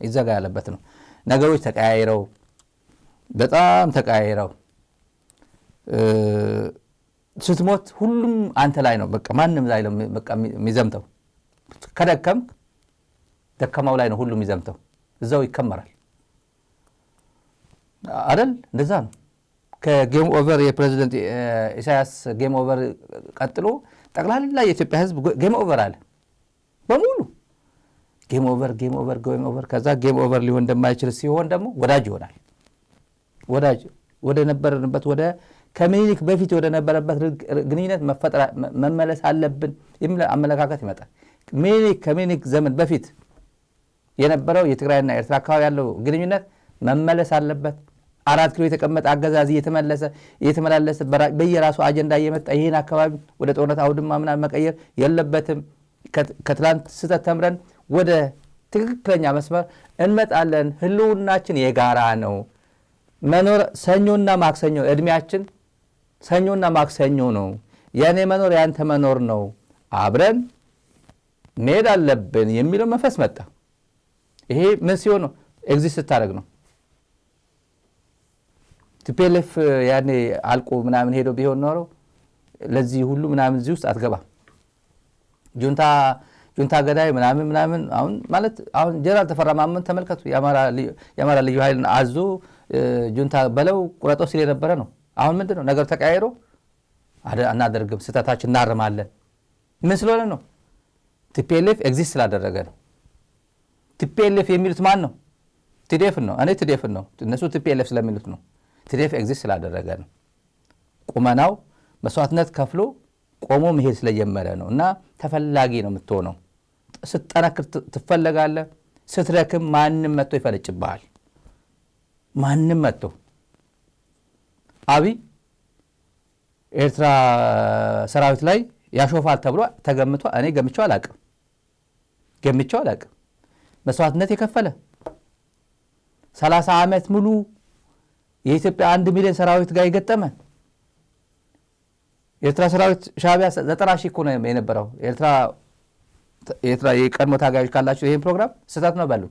ይዘጋ ያለበት ነው። ነገሮች ተቀያይረው በጣም ተቀያይረው ስትሞት ሁሉም አንተ ላይ ነው። በቃ ማንም ላይ ነው በቃ የሚዘምተው። ከደከም ደከማው ላይ ነው ሁሉም የሚዘምተው። እዛው ይከመራል አይደል? እንደዛ ነው። ከጌም ኦቨር የፕሬዝዳንት ኢሳያስ ጌም ኦቨር ቀጥሎ ጠቅላላ የኢትዮጵያ ህዝብ ጌም ኦቨር አለ በሙሉ ጌም ኦቨር። ከዛ ጌም ኦቨር ሊሆን እንደማይችል ሲሆን ደግሞ ወዳጅ ይሆናል። ወዳጅ ወደ ነበረንበት ወደ ከምኒልክ በፊት ወደ ነበረበት ግንኙነት መመለስ አለብን የሚል አመለካከት ይመጣል። ከምኒልክ ዘመን በፊት የነበረው የትግራይና ኤርትራ አካባቢ ያለው ግንኙነት መመለስ አለበት። 4 ኪሎ የተቀመጠ አገዛዝ እየተመላለሰ በየራሱ አጀንዳ እየመጣ ይህን አካባቢ ወደ ጦርነት አውድማ ምናምን መቀየር የለበትም። ከትላንት ስህተት ተምረን ወደ ትክክለኛ መስመር እንመጣለን። ህልውናችን የጋራ ነው። መኖር ሰኞና ማክሰኞ እድሜያችን ሰኞና ማክሰኞ ነው። የኔ መኖር ያንተ መኖር ነው። አብረን መሄድ አለብን የሚለው መንፈስ መጣ። ይሄ ምን ሲሆን ነው? ኤግዚስት ስታደርግ ነው። ቲፒኤልኤፍ ያኔ አልቆ ምናምን ሄዶ ቢሆን ኖሮ ለዚህ ሁሉ ምናምን እዚህ ውስጥ አትገባ። ጁንታ ገዳይ ምናምን አሁን ማለት አሁን ጀነራል ተፈራ ማሞን ተመልከቱ። የአማራ ልዩ ኃይልን አዞ ጁንታ በለው ቁረጦ ሲል የነበረ ነው። አሁን ምንድነው ነገር ተቀያይሮ አናደርግም፣ ስህተታችን እናርማለን። ምን ስለሆነ ነው? ቲፒኤልኤፍ ኤግዚስት ስላደረገ ነው። ቲፒኤልኤፍ የሚሉት ማን ነው? ቲዲኤፍ ነው። እኔ ቲዲኤፍ ነው፣ እነሱ ቲፒኤልኤፍ ስለሚሉት ነው። ቲዲኤፍ ኤግዚስት ስላደረገ ነው። ቁመናው መስዋዕትነት ከፍሎ ቆሞ መሄድ ስለጀመረ ነው። እና ተፈላጊ ነው የምትሆነው። ስትጠነክር ትፈለጋለህ። ስትረክም ማንም መጥቶ ይፈለጭብሃል። ማንም መጥቶ አብይ ኤርትራ ሰራዊት ላይ ያሾፋል ተብሎ ተገምቶ እኔ ገምቼው አላቅም። መስዋዕትነት የከፈለ 30 ዓመት ሙሉ የኢትዮጵያ 1 ሚሊዮን ሰራዊት ጋር የገጠመ የኤርትራ ሰራዊት ሻዕቢያ 90 ሺህ እኮ ነው የነበረው። ኤርትራ የቀድሞ ታጋዮች ካላችሁ ይሄን ፕሮግራም ስህተት ነው በሉ።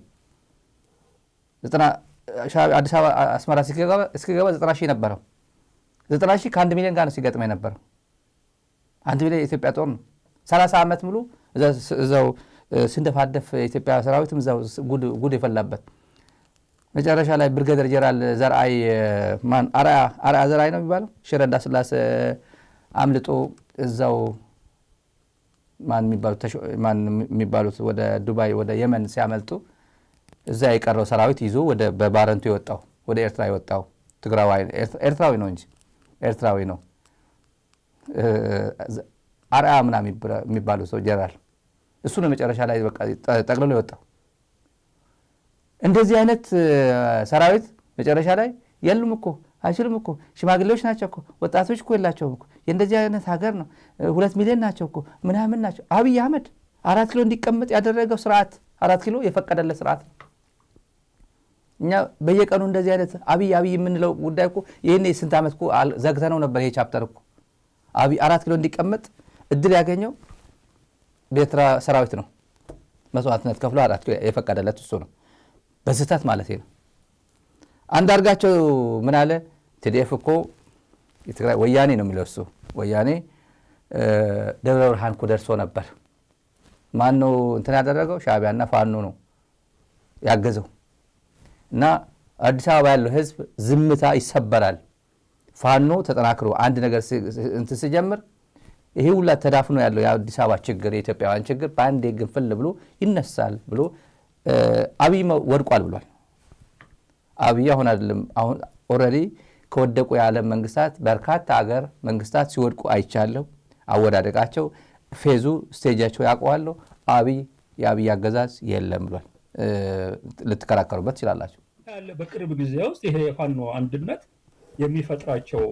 አዲስ አበባ አስመራ እስኪገባ 90 ሺህ ነበረው። 90 ሺህ ከ1 ሚሊዮን ጋር ነው ሲገጥመ የነበረው። 1 ሚሊዮን የኢትዮጵያ ጦር ነው። 30 ዓመት ሙሉ እዛው ስንደፋደፍ የኢትዮጵያ ሰራዊትም እዛው ጉድ የፈላበት መጨረሻ ላይ ብርጋዴር ጀነራል ዘርአይ አርአያ ዘርአይ ነው የሚባለው ሽረ እንዳስላሴ አምልጦ እዛው ማን የሚባሉት ወደ ዱባይ ወደ የመን ሲያመልጡ እዛ የቀረው ሰራዊት ይዞ ወደ በባረንቱ የወጣው ወደ ኤርትራ የወጣው ኤርትራዊ ነው እንጂ ኤርትራዊ ነው አርአያ ምናምን የሚባሉ ሰው ጀነራል እሱ ነው መጨረሻ ላይ በቃ ጠቅልሎ የወጣው። እንደዚህ አይነት ሰራዊት መጨረሻ ላይ የሉም እኮ አይችልም እኮ ሽማግሌዎች ናቸው እኮ ወጣቶች እኮ የላቸውም እኮ የእንደዚህ አይነት ሀገር ነው 2 ሚሊዮን ናቸው እኮ ምናምን ናቸው። አብይ አህመድ 4 ኪሎ እንዲቀመጥ ያደረገው ስርዓት 4 ኪሎ የፈቀደለት ስርዓት ነው። እኛ በየቀኑ እንደዚህ አይነት አብይ የምንለው ጉዳይ እኮ ይሄኔ ስንት ዓመት እኮ ዘግተነው ነበር። ይሄ ቻፕተር እኮ አብይ 4 ኪሎ እንዲቀመጥ እድል ያገኘው በኤርትራ ሰራዊት ነው። መስዋዕትነት ከፍሎ 4 ኪሎ የፈቀደለት እሱ ነው በስህተት ማለት ነው። አንዳርጋቸው ምን አለ ቲዲኤፍ እኮ የትግራይ ወያኔ ነው የሚለው እሱ ወያኔ ደብረ ብርሃን እኮ ደርሶ ነበር። ማን ነው እንትን ያደረገው? ሻዕቢያና ፋኖ ነው ያገዘው። እና አዲስ አበባ ያለው ህዝብ ዝምታ ይሰበራል። ፋኖ ተጠናክሮ አንድ ነገር እንትን ሲጀምር ይሄ ሁላ ተዳፍኖ ያለው የአዲስ አበባ ችግር የኢትዮጵያውያን ችግር በአንዴ ግንፍል ብሎ ይነሳል ብሎ አብይ ወድቋል ብሏል። አብይ አሁን አይደለም አሁን ኦልሬዲ ከወደቁ የዓለም መንግስታት በርካታ ሀገር መንግስታት ሲወድቁ አይቻለሁ። አወዳደቃቸው ፌዙ ስቴጃቸው ያውቀዋለሁ። የአብይ አገዛዝ የለም ብሏል። ልትከራከሩበት ትችላላችሁ። በቅርብ ጊዜ ውስጥ ይሄ የፋኖ አንድነት የሚፈጥራቸው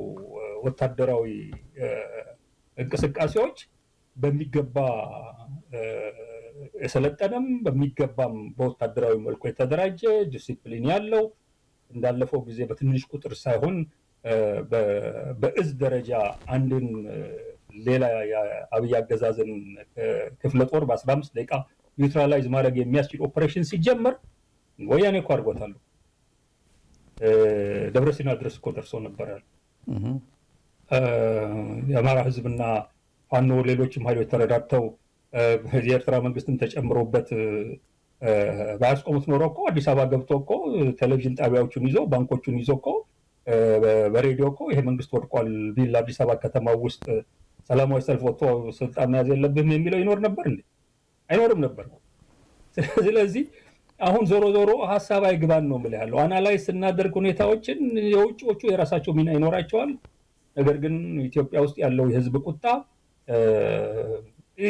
ወታደራዊ እንቅስቃሴዎች በሚገባ የሰለጠነም በሚገባም በወታደራዊ መልኩ የተደራጀ ዲሲፕሊን ያለው እንዳለፈው ጊዜ በትንሽ ቁጥር ሳይሆን በእዝ ደረጃ አንድን ሌላ የአብይ አገዛዝን ክፍለ ጦር በ15 ደቂቃ ኒውትራላይዝ ማድረግ የሚያስችል ኦፕሬሽን ሲጀመር ወያኔ እኮ አድርጎታል። ደብረሲና ድረስ እኮ ደርሶ ነበር ያለ የአማራ ህዝብና ፋኖ ሌሎችም ኃይሎች ተረዳድተው የኤርትራ መንግስትም ተጨምሮበት ባያስቆሙት ኖሮ እኮ አዲስ አበባ ገብቶ እኮ ቴሌቪዥን ጣቢያዎቹን ይዞ ባንኮቹን ይዞ እኮ በሬዲዮ እኮ ይሄ መንግስት ወድቋል ቢል አዲስ አበባ ከተማ ውስጥ ሰላማዊ ሰልፍ ወጥቶ ስልጣን መያዝ የለብህም የሚለው ይኖር ነበር እንዴ? አይኖርም ነበር። ስለዚህ አሁን ዞሮ ሀሳብ አይግባን ነው የምልህ ያለው። አናላይዝ ስናደርግ ሁኔታዎችን የውጭዎቹ የራሳቸው ሚና ይኖራቸዋል። ነገር ግን ኢትዮጵያ ውስጥ ያለው የህዝብ ቁጣ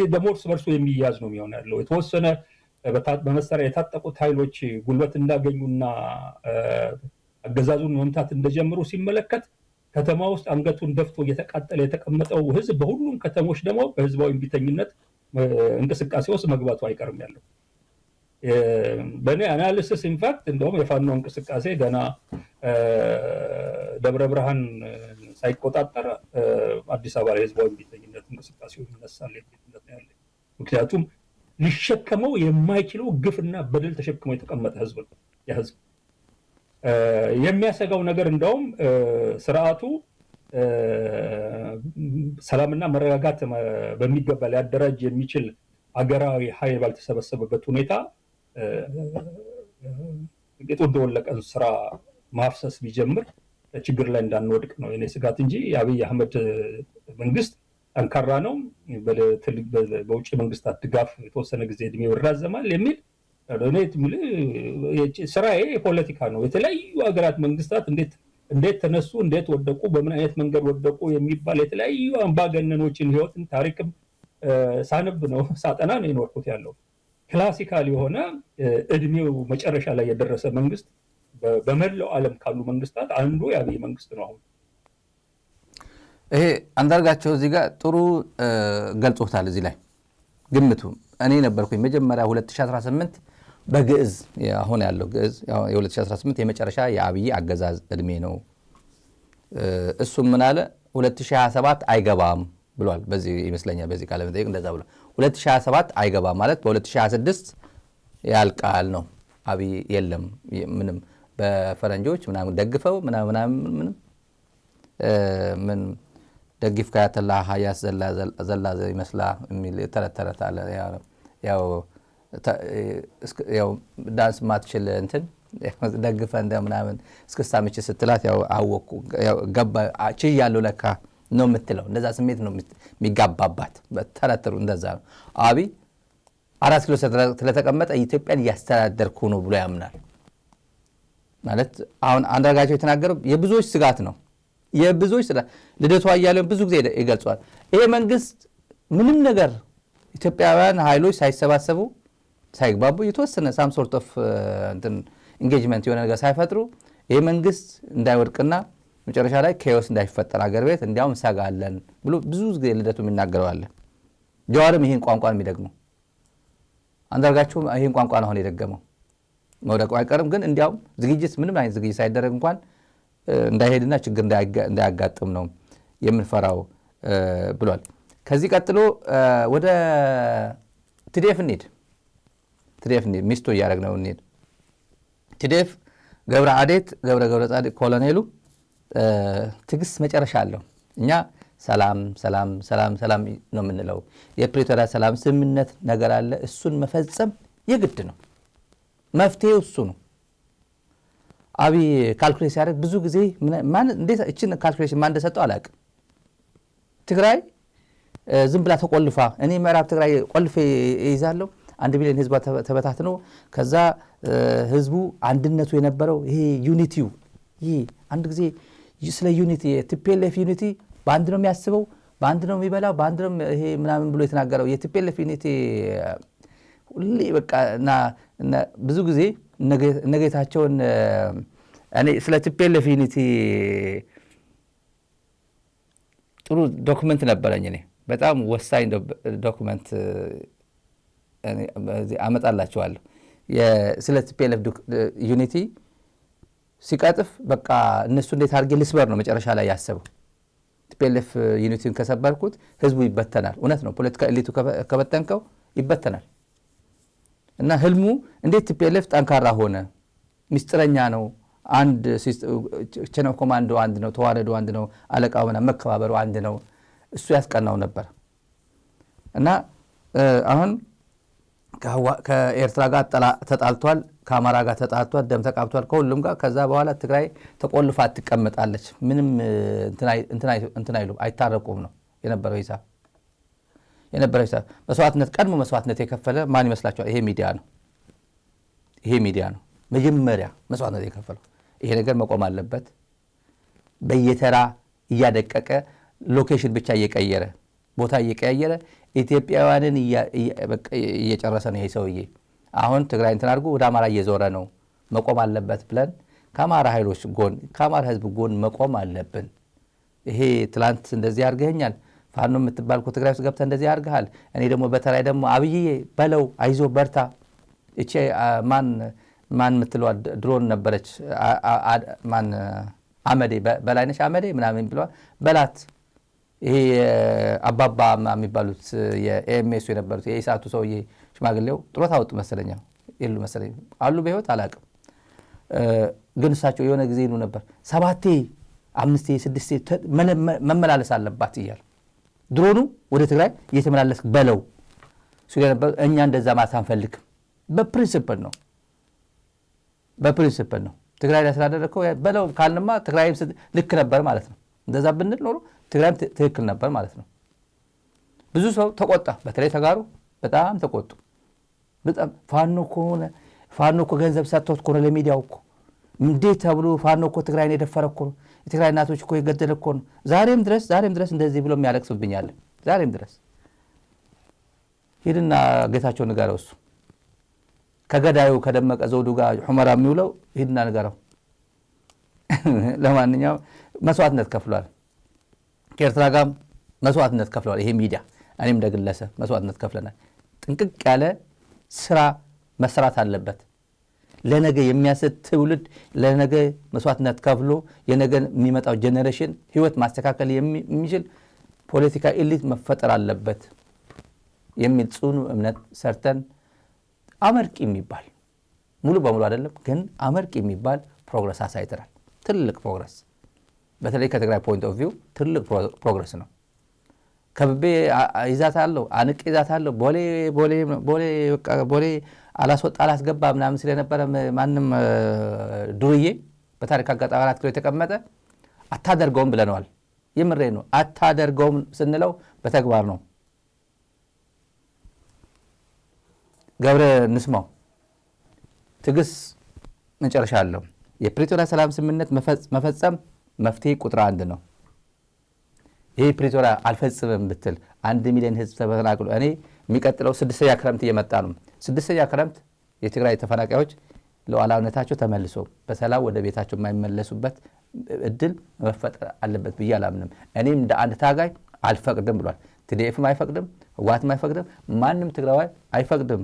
ደግሞ እርስ በርሱ የሚያዝ ነው የሚሆን ያለው። የተወሰነ በመሳሪያ የታጠቁት ኃይሎች ጉልበት እንዳገኙና አገዛዙን መምታት እንደጀምሩ ሲመለከት ከተማ ውስጥ አንገቱን ደፍቶ እየተቃጠለ የተቀመጠው ህዝብ በሁሉም ከተሞች ደግሞ በህዝባዊ እምቢተኝነት እንቅስቃሴ ውስጥ መግባቱ አይቀርም ያለው። በእኔ አናሊሲስ ኢንፋክት እንደውም የፋኖ እንቅስቃሴ ገና ደብረ ብርሃን ሳይቆጣጠር አዲስ አበባ ላይ ህዝባዊ እምቢተኝነት እንቅስቃሴው ይነሳል የሚልነት ነው ያለኝ። ምክንያቱም ሊሸከመው የማይችለው ግፍና በደል ተሸክሞ የተቀመጠ ህዝብ ነው። የህዝብ የሚያሰጋው ነገር እንደውም ስርዓቱ ሰላምና መረጋጋት በሚገባ ሊያደራጅ የሚችል አገራዊ ኃይል ባልተሰበሰበበት ሁኔታ ጥቂቱ እንደወለቀን ስራ ማፍሰስ ቢጀምር ችግር ላይ እንዳንወድቅ ነው የኔ ስጋት እንጂ የአብይ አህመድ መንግስት ጠንካራ ነው፣ በውጭ መንግስታት ድጋፍ የተወሰነ ጊዜ እድሜው ይራዘማል የሚል ስራዬ የፖለቲካ ነው። የተለያዩ ሀገራት መንግስታት እንዴት ተነሱ፣ እንዴት ወደቁ፣ በምን አይነት መንገድ ወደቁ የሚባል የተለያዩ አምባገነኖችን ህይወትን ታሪክም ሳነብ ነው ሳጠና ነው የኖርኩት ያለው። ክላሲካል የሆነ እድሜው መጨረሻ ላይ የደረሰ መንግስት በመላው ዓለም ካሉ መንግስታት አንዱ የአብይ መንግስት ነው። አሁን ይሄ አንዳርጋቸው እዚህ ጋር ጥሩ ገልጾታል። እዚህ ላይ ግምቱ እኔ ነበርኩኝ መጀመሪያ 2018 በግዕዝ አሁን ያለው ግዕዝ የ2018 የመጨረሻ የአብይ አገዛዝ እድሜ ነው። እሱም ምን አለ 2027 አይገባም ብሏል። በዚህ ይመስለኛል በዚህ ቃለ መጠይቅ እንደዛ ብሏል። 2027 አይገባም ማለት በ2026 ያልቃል ነው። አብይ የለም ምንም በፈረንጆች ምናምን ደግፈው ምናምን ምን ደግፍ ካያተላ ሀያስ ዘላ ይመስላ የሚል ተረት አለ። ያው ያው ዳንስ ማትችል እንትን ደግፈ እንደምናምን እስክስታ ምች ስትላት ያው አወኩ ያው ገባ ችያለሁ ለካ ነው የምትለው። እንደዛ ስሜት ነው የሚጋባባት በተረተሩ እንደዛ ነው። አብይ 4 ኪሎ ስለተቀመጠ ኢትዮጵያን እያስተዳደርኩ ነው ብሎ ያምናል ማለት። አሁን አንዳርጋቸው የተናገረው የብዙዎች ስጋት ነው። የብዙዎች ስጋት ልደቱ አያሌው ብዙ ጊዜ ይገልጿል። ይሄ መንግስት ምንም ነገር ኢትዮጵያውያን ኃይሎች ሳይሰባሰቡ ሳይግባቡ የተወሰነ ሳም ሶርት ኦፍ እንትን ኢንጌጅመንት የሆነ ነገር ሳይፈጥሩ ይሄ መንግስት እንዳይወድቅና መጨረሻ ላይ ኬዮስ እንዳይፈጠር አገር ቤት እንዲያውም እንሰጋለን ብሎ ብዙ ጊዜ ልደቱ የሚናገረው አለ። ጀዋርም ይሄን ቋንቋ የሚደግመው አንዳርጋቸው ይሄን ቋንቋ ነው አሁን የደገመው። መውደቁ አይቀርም ግን እንዲያውም ዝግጅት ምንም አይነት ዝግጅት ሳይደረግ እንኳን እንዳይሄድና ችግር እንዳያጋጥም ነው የምንፈራው ብሏል። ከዚህ ቀጥሎ ወደ ቲዲኤፍ እንሂድ። ሚስቶ እያደረግነው እንሂድ። ቲዲኤፍ ገብረ ጻድቅ ኮሎኔሉ ትግስት መጨረሻ አለው። እኛ ሰላም ነው የምንለው። የፕሪቶሪያ ሰላም ስምምነት ነገር አለ። እሱን መፈጸም የግድ ነው። መፍትሄው እሱ ነው። አብይ ካልኩሌት ሲያደርግ ብዙ ጊዜ እንዴት እችን ካልኩሌሽን ማን እንደሰጠው አላውቅም። ትግራይ ዝም ብላ ተቆልፋ እኔ ምዕራብ ትግራይ ቆልፌ ይዛለሁ 1 ቢሊዮን ህዝብ ተበታትኖ ከዛ ህዝቡ አንድነቱ የነበረው ይሄ ዩኒቲው ይሄ አንድ ጊዜ ስለ ዩኒቲ የቲፒኤልኤፍ ዩኒቲ በአንድ ነው የሚያስበው፣ በአንድ ነው የሚበላው፣ በአንድ ነው ይሄ ምናምን ብሎ የተናገረው የቲፒኤልኤፍ ዩኒቲ ሁሌ በቃ እና ብዙ ጊዜ ነገታቸውን እኔ ስለ ቲፒኤልኤፍ ዩኒቲ ጥሩ ዶክመንት ነበረኝ። እኔ በጣም ወሳኝ ዶክመንት አመጣላቸዋለሁ። ስለ ቲፒኤልኤፍ ዩኒቲ ሲቀጥፍ በቃ እነሱ እንዴት አድርጌ ልስበር ነው መጨረሻ ላይ ያሰበው። ቲፒኤልኤፍ ዩኒቲን ከሰበርኩት ህዝቡ ይበተናል። እውነት ነው። ፖለቲካ ኤሊቱ ከበተንከው ይበተናል። እና ህልሙ እንዴት ቲፒኤልኤፍ ጠንካራ ሆነ፣ ሚስጥረኛ ነው፣ አንድ ቼን ኦፍ ኮማንዶ አንድ ነው፣ ተዋረዱ አንድ ነው፣ አለቃው ምናምን መከባበሩ አንድ ነው። እሱ ያስቀናው ነበር። እና አሁን ከኤርትራ ጋር ተጣልቷል፣ ከአማራ ጋር ተጣልቷል፣ ደም ተቃብቷል ከሁሉም ጋር። ከዛ በኋላ ትግራይ ተቆልፋ ትቀመጣለች። ምንም እንትን አይሉ አይታረቁም ነው የነበረው ሂሳብ። መስዋዕትነት ቀድሞ መስዋዕትነት የከፈለ ማን ይመስላችኋል? ይሄ ሚዲያ ነው መጀመሪያ መስዋዕትነት የከፈለው። ይሄ ነገር መቆም አለበት። በየተራ እያደቀቀ ሎኬሽን ብቻ እየቀየረ ቦታ እየቀያየረ ኢትዮጵያውያንን እየጨረሰ ነው ይሄ ሰውዬ። አሁን ትግራይ እንትን አድርጎ ወደ አማራ እየዞረ ነው። መቆም አለበት ብለን ከአማራ ኃይሎች ጎን ከአማራ ህዝብ ጎን መቆም አለብን። ይሄ ትላንት እንደዚህ አድርገኛል፣ ፋኖ የምትባል እኮ ትግራይ ውስጥ ገብተህ እንደዚህ አድርገሃል፣ እኔ ደግሞ በተራይ ደግሞ አብይዬ በለው አይዞ በርታ። እቺ ማን የምትለዋ ድሮን ነበረች ማን አመዴ በላይነሽ አመዴ ምናምን ብለዋል በላት። ይሄ አባባ የሚባሉት የኤምኤስ የነበሩት የኢሳቱ ሰውዬ ሽማግሌው ጥሮታ ወጡ መሰለኛ የሉ መሰለኝ አሉ በህይወት አላውቅም። ግን እሳቸው የሆነ ጊዜ ይሉ ነበር 7 5 6 መመላለስ አለባት እያሉ ድሮኑ ወደ ትግራይ እየተመላለስ በለው ሲሉ ነበር። እኛ እንደዛ ማለት አንፈልግም። በፕሪንሲፕል ነው ትግራይ ላይ ስላደረከው በለው ካልንማ ትግራይም ልክ ነበር ማለት ነው። እንደዛ ብንል ኖሮ ትግራይም ትክክል ነበር ማለት ነው። ብዙ ሰው ተቆጣ። በተለይ ተጋሩ በጣም ተቆጡ። በጣም ፋኖ እኮ ገንዘብ ሰጥቶት እኮ ነው ለሚዲያው እኮ እንዴት ተብሎ ፋኖ እኮ ትግራይን የደፈረ እኮ ነው፣ የትግራይ እናቶች እኮ የገደለ እኮ ነው። ዛሬም ድረስ እንደዚህ ብሎ የሚያለቅስብኛል። ዛሬም ድረስ ሄድና ጌታቸው ንገረው። እሱ ከገዳዩ ከደመቀ ዘውዱ ጋር ሑመራ የሚውለው ሄድና ንገረው። ለማንኛውም መስዋዕትነት ከፍሏል። ከኤርትራ ጋር መስዋዕትነት ከፍሏል። ይሄ ሚዲያ እኔም እንደግለሰብ መስዋዕትነት ከፍለናል። ጥንቅቅ ያለ ስራ መስራት አለበት። ለነገ የሚያስብ ትውልድ ለነገ መስዋዕትነት ከፍሎ የነገ የሚመጣው ጄኔሬሽን ህይወት ማስተካከል የሚችል ፖለቲካ ኤሊት መፈጠር አለበት የሚል ጽኑ እምነት ሰርተን አመርቂ የሚባል ሙሉ በሙሉ አይደለም ግን አመርቂ የሚባል ፕሮግረስ አሳይተናል። ትልቅ ፕሮግረስ በተለይ ከትግራይ ፖይንት ኦፍ ቪው ትልቅ ፕሮግረስ ነው። ከብቤ ይዛታለሁ አንቅ ይዛታለሁ ቦሌ አላስወጣ አላስገባ ምናምን ስለነበረ ማንም ዱርዬ በታሪክ አጋጣሚ 4 ኪሎ የተቀመጠ አታደርገውም ብለናል። የምሬ ነው። አታደርገውም ስንለው በተግባር ነው። ገብረ ንስማው ትዕግስት መጨረሻ አለው። የፕሪቶሪያ ሰላም ስምምነት መፈጸም መፍትሄ ቁጥር 1 ነው። ይሄ ፕሪቶሪያ አልፈጽምም ብትል 1 ሚሊዮን ህዝብ ተፈናቅሎ እኔ የሚቀጥለው 6ኛ ክረምት እየመጣ ነው። 6ኛ ክረምት የትግራይ ተፈናቃዮች ለዋላውነታቸው ተመልሶ በሰላም ወደ ቤታቸው የማይመለሱበት እድል መፈጠር አለበት ብዬ አላምንም። እኔም እንደ አንድ ታጋይ አልፈቅድም ብሏል። ቲዲኤፍም አይፈቅድም፣ ህወሓትም አይፈቅድም፣ ማንም ትግራዋይ አይፈቅድም።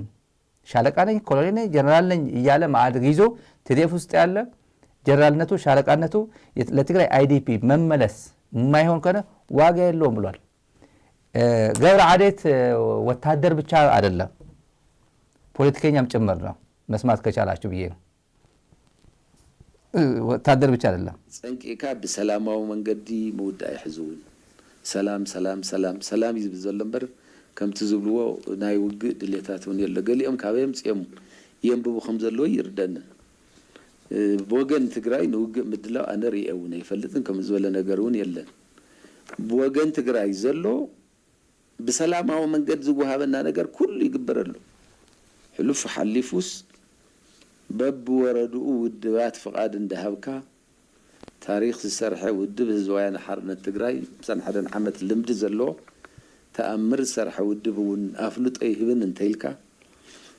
ሻለቃ ነኝ ኮሎኔል ነኝ ጀነራል ነኝ እያለ ማዕረግ ይዞ ቲዲኤፍ ውስጥ ያለ ጀነራልነቱ ሻለቃነቱ ለትግራይ አይዲፒ መመለስ የማይሆን ከሆነ ዋጋ የለውም ብሏል። ገብረ ዓዴት ወታደር ብቻ አይደለም ፖለቲከኛም ጭምር ነው። መስማት ከቻላችሁ ብዬ ነው። ወታደር ብቻ አይደለም። ፀንቂካ ብሰላማዊ መንገዲ ምውዳእ ይሕዝውን ሰላም ሰላም ሰላም ሰላም ይዝብ ዘሎ እምበር ከምቲ ዝብልዎ ናይ ውግእ ድሌታት እውን የለ። ገሊኦም ካበዮም ፅዮም የንብቡ ከም ዘለዎ ይርደኒ። ብወገን ትግራይ ንውግእ ምድላው ኣነ ርአ እውን ኣይፈልጥን ከም ዝበለ ነገር እውን የለን። ብወገን ትግራይ ዘሎ ብሰላማዊ መንገዲ ዝወሃበና ነገር ኩሉ ይግበረሉ። ሕሉፍ ሓሊፉስ በብወረድኡ ውድባት ፍቓድ እንዳሃብካ ታሪክ ዝሰርሐ ውድብ ህዝባዊ ወያነ ሓርነት ትግራይ 51 ዓመት ልምዲ ዘለዎ ተኣምር ዝሰርሐ ውድብ እውን ኣፍልጦ ይህብን እንተይልካ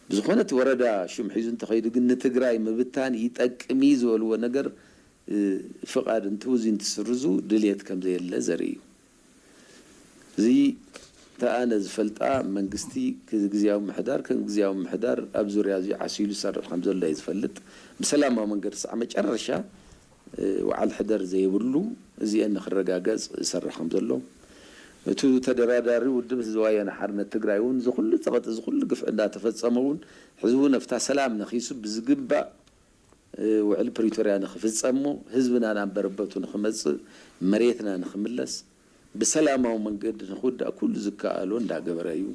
ብዝኾነት ወረዳ ሹም ሒዙ እንተኸይዱ ግን ንትግራይ ምብታን ይጠቅሚ ዝበልዎ ነገር ፍቓድ እንትውዙ እንትስርዙ ድልየት ከም ዘየለ ዘርኢ እዩ። እዚ ተኣነ ዝፈልጣ መንግስቲ ግዚያዊ ምሕዳር ግዚያዊ ምሕዳር ኣብ ዙርያ እዚ ዓሲሉ ዝሰርሕ ከም ዘሎ እዩ ዝፈልጥ። ብሰላማዊ መንገዲ ሳዕ መጨረሻ ወዓል ሕደር ዘይብሉ እዚአን ንክረጋገፅ ዝሰርሕ ከም ዘሎ እቲ ተደራዳሪ ውድብ ህዝባዊ ወያነ ሓርነት ትግራይ እውን ዝኩሉ ፀቐጢ ዝኩሉ ግፍዕ እንዳተፈፀመ እውን ሕዝቡ ነፍታ ሰላም ነኺሱ ብዝግባእ ውዕል ፕሪቶርያ ንኽፍፀሙ ህዝብና ናንበረበቱ ንኽመፅእ መሬትና ንኽምለስ ብሰላማዊ መንገዲ ንኽውዳእ ኩሉ ዝከኣሎ እንዳገበረ እዩ።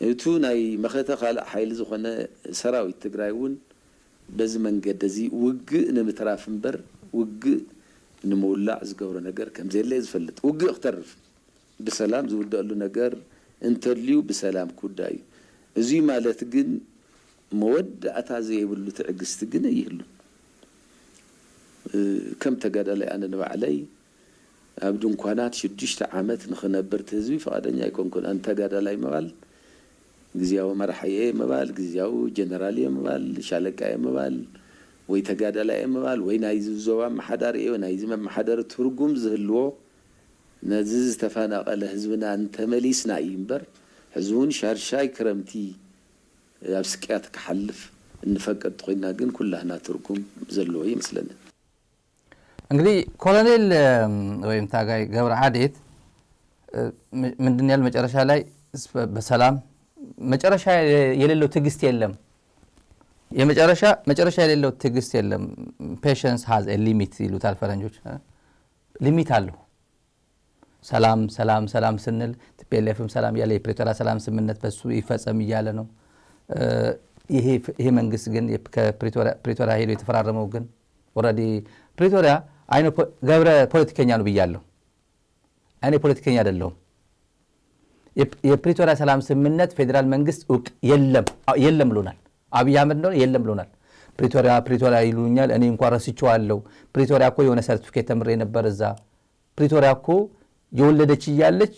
እቲ ናይ መኸተ ካልእ ሓይሊ ዝኾነ ሰራዊት ትግራይ እውን በዚ መንገዲ እዚ ውግእ ንምትራፍ እምበር ውግእ ንምውላዕ ዝገብሮ ነገር ከም ዘየለ ዝፈልጥ። ውግእ ክተርፍ ብሰላም ዝውደአሉ ነገር እንተልዩ ብሰላም ክውዳእ እዩ። እዚ ማለት ግን መወዳእታ ዘይብሉ ትዕግስቲ ግን ይህሉ። ከም ተጋዳላይ ኣነ ንባዕለይ ኣብ ድንኳናት 6 ዓመት ንኽነብር እቲ ህዝቢ ፈቃደኛ ኣይኮንኩን። ኣነ ተጋዳላይ ምባል ግዚያዊ መራሒ እየ ምባል ግዚያዊ ጀነራል እየ ምባል ሻለቃ እየ ምባል ወይ ተጋዳላይ እየ ምባል ወይ ናይ ዞባ መሓዳር እየ ናይ መሓዳር ትርጉም ዝህልዎ ነዚ ዝተፈናቐለ ህዝብና እንተመሊስና እዩ እምበር ህዝቡን ሻርሻይ ክረምቲ ኣብ ስቅያት ክሓልፍ እንፈቀድ ኮይና ግን ኩላህና ትርጉም ዘለዎ ይመስለኒ። እንግዲህ ኮሎኔል ወይም ታጋይ ገብረ ዓዴት ምንድን ያል መጨረሻ ላይ በሰላም መጨረሻ የሌለው ትዕግስት የለም። መጨረሻ የሌለው ትዕግስት የለም። ፔሽንስ ሃዝ ኤ ሊሚት ይሉታል ፈረንጆች። ሊሚት አለው። ሰላም ሰላም ሰላም ስንል ቲፒኤልኤፍም ሰላም ያለ የፕሪቶሪያ ሰላም ስምምነት በሱ ይፈጸም እያለ ነው። ይሄ መንግስት ግን ከፕሪቶሪያ ሄዶ የተፈራረመው ግን ኦልሬዲ ፕሪቶሪያ አይነ ገብረ ፖለቲከኛ ነው ብያለሁ። እኔ ፖለቲከኛ አይደለሁም። የፕሪቶሪያ ሰላም ስምምነት ፌዴራል መንግስት እውቅ የለም ብሎናል። አብይ አህመድ ነው የለም ብሎናል። ፕሪቶሪያ ይሉኛል። እኔ እንኳን ረስቼዋለሁ። ፕሪቶሪያ እኮ የሆነ ሰርቲፊኬት ተምሬ ነበር እዛ። ፕሪቶሪያ እኮ የወለደች እያለች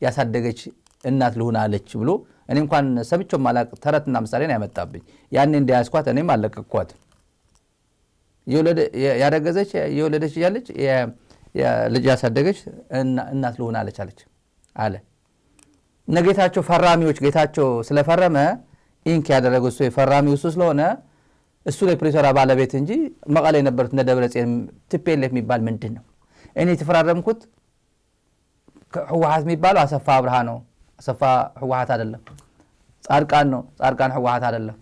ያሳደገች እናት ልሁን አለች ብሎ እኔ እንኳን ሰምቼው ማላቅ ተረትና ምሳሌ ነው ያመጣብኝ። ያኔ እንደያዝኳት እኔም አለቀቅኳት። ያረገዘች የወለደች እያለች ልጅ ያሳደገች እናት ልሁን አለች አለ። ነጌታቸው ፈራሚዎች ጌታቸው ስለፈረመ ኢንክ ያደረገው እሱ የፈራሚው እሱ ስለሆነ እሱ ለፕሪቶሪያ ባለቤት እንጂ መቀሌ የነበሩት እነ ደብረጽዮን ቲፒኤልኤፍ የሚባል ምንድን ነው? እኔ የተፈራረምኩት ህወሓት የሚባለው አሰፋ አብርሃ ነው። አሰፋ ህወሓት አይደለም። ጻድቃን ነው። ጻድቃን ህወሓት አይደለም።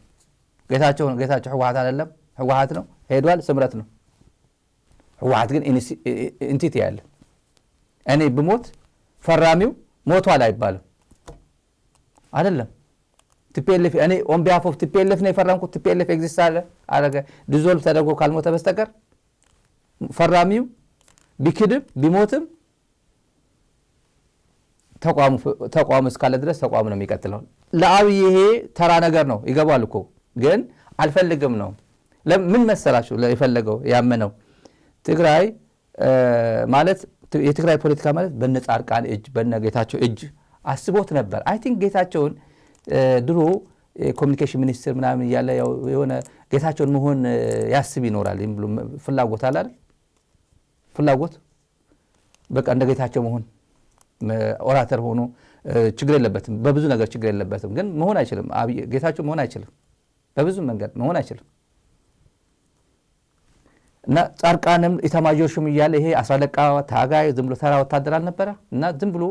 ጌታቸው ህወሓት አይደለም። ህወሓት ነው ሄዷል። ስምረት ነው። ህወሓት ግን ኢንቲቲ ያለ እኔ ብሞት ፈራሚው ሞቷል አይባልም አይደለም ቲፒኤልኤፍ እኔ ኦን ቢሃፍ ኦፍ ቲፒኤልኤፍ ነው የፈረምኩት ቲፒኤልኤፍ ኤግዚስት አረገ ዲዞልቭ ተደርጎ ካልሞተ በስተቀር ፈራሚው ቢክድም ቢሞትም ተቋሙ እስካለ ድረስ ተቋሙ ነው የሚቀጥለው ለአብይ ይሄ ተራ ነገር ነው ይገባል እኮ ግን አልፈልግም ነው ለምን መሰላችሁ ለይፈልገው ያመነው ትግራይ ማለት የትግራይ ፖለቲካ ማለት በነጻርቃን እጅ በነጌታቸው እጅ አስቦት ነበር አይ ቲንክ ጌታቸውን ድሮ ኮሚኒኬሽን ሚኒስትር ምናምን ያለ የሆነ ጌታቸውን መሆን ያስብ ይኖራል ብሎ ፍላጎት አለ አይደል ፍላጎት በቃ እንደ ጌታቸው መሆን ኦራተር ሆኖ ችግር የለበትም በብዙ ነገር ችግር የለበትም ግን መሆን አይችልም ጌታቸው መሆን አይችልም በብዙ መንገድ መሆን አይችልም እና ጻርቃንም ኢታማዦርሹም ይያለ ይሄ 10 ታጋይ ዝም ብሎ ተራ ወታደር አልነበረ እና ዝም ብሎ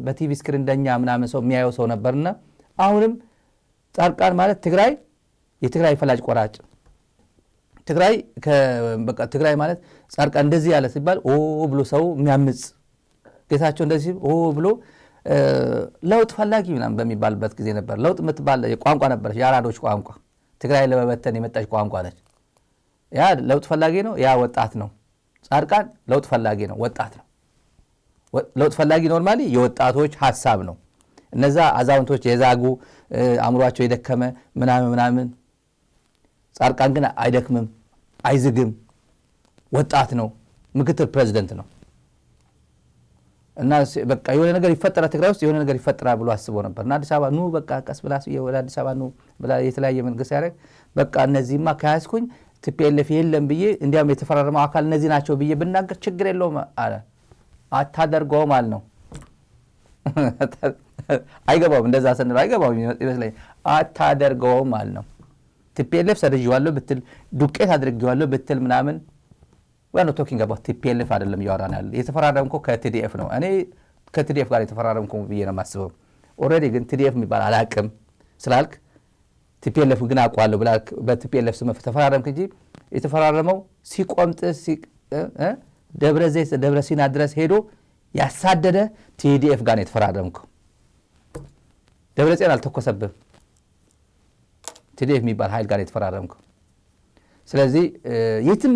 በቲቪ ስክሪን እንደኛ ምናምን ሰው የሚያየው ሰው ነበርና አሁንም ጻርቃን ማለት ትግራይ የትግራይ ፈላጭ ቆራጭ ትግራይ ማለት ጻርቃን እንደዚህ ያለ ሲባል ብሎ ሰው የሚያምጽ ጌታቸው እንደዚህ ብሎ ለውጥ ፈላጊ ምናምን በሚባልበት ጊዜ ነበር ለውጥ የምትባል ቋንቋ ነበረች የአራዶች ቋንቋ ትግራይ ለመበተን የመጣች ቋንቋ ነች ያ ለውጥ ፈላጊ ነው ያ ወጣት ነው ጻርቃን ለውጥ ፈላጊ ነው ወጣት ነው ለውጥ ፈላጊ ኖርማሊ የወጣቶች ሐሳብ ነው እነዛ አዛውንቶች የዛጉ አምሯቸው የደከመ ምናምን ጻርቃን ግን አይደክምም አይዝግም ወጣት ነው ምክትል ፕሬዝዳንት ነው እና በቃ የሆነ ነገር ይፈጠራ ትግራይ ውስጥ የሆነ ነገር ይፈጠራ ብሎ አስቦ ነበርና አዲስ አበባ ኑ በቃ ቀስ ብላ ወደ አዲስ አበባ ኑ ብላ የተለያየ መንገስ ያደርግ በቃ እነዚህማ ካያስኩኝ ቲፒኤልኤፍ የለም ብዬ እንዲያም የተፈራረመው አካል እነዚህ ናቸው ብዬ ብናገር ችግር የለውም አለ አታደርገውም አለ ነው አይገባውም እንደዛ ሰንራ አይገባውም ይመስለኝ አታደርገውም አለ ነው ቲፒኤልኤፍ ሰርጅዋለሁ ብትል ዱቄት አድርጌዋለሁ ብትል ምናምን ወያኖ ቶኪንግ አባውት ቲፒኤልኤፍ አይደለም ያወራን ያለ የተፈራረምኮ ከቲዲኤፍ ነው እኔ ከቲዲኤፍ ጋር የተፈራረምኮ ብዬ ነው ማስበው ኦሬዲ ግን ቲዲኤፍ የሚባል አላቅም ስላልክ ቲፒኤልኤፍ ግን አቋለው ብላ በቲፒኤልኤፍ ስም ተፈራረምክ እንጂ የተፈራረመው ሲቆምጥ ደብረ ሲና ድረስ ሄዶ ያሳደደ ቲዲኤፍ ጋር የተፈራረምኩ ደብረ ጽዮን አልተኮሰብም ቲዲኤፍ የሚባል ኃይል ጋር የተፈራረምኩ ስለዚህ የትም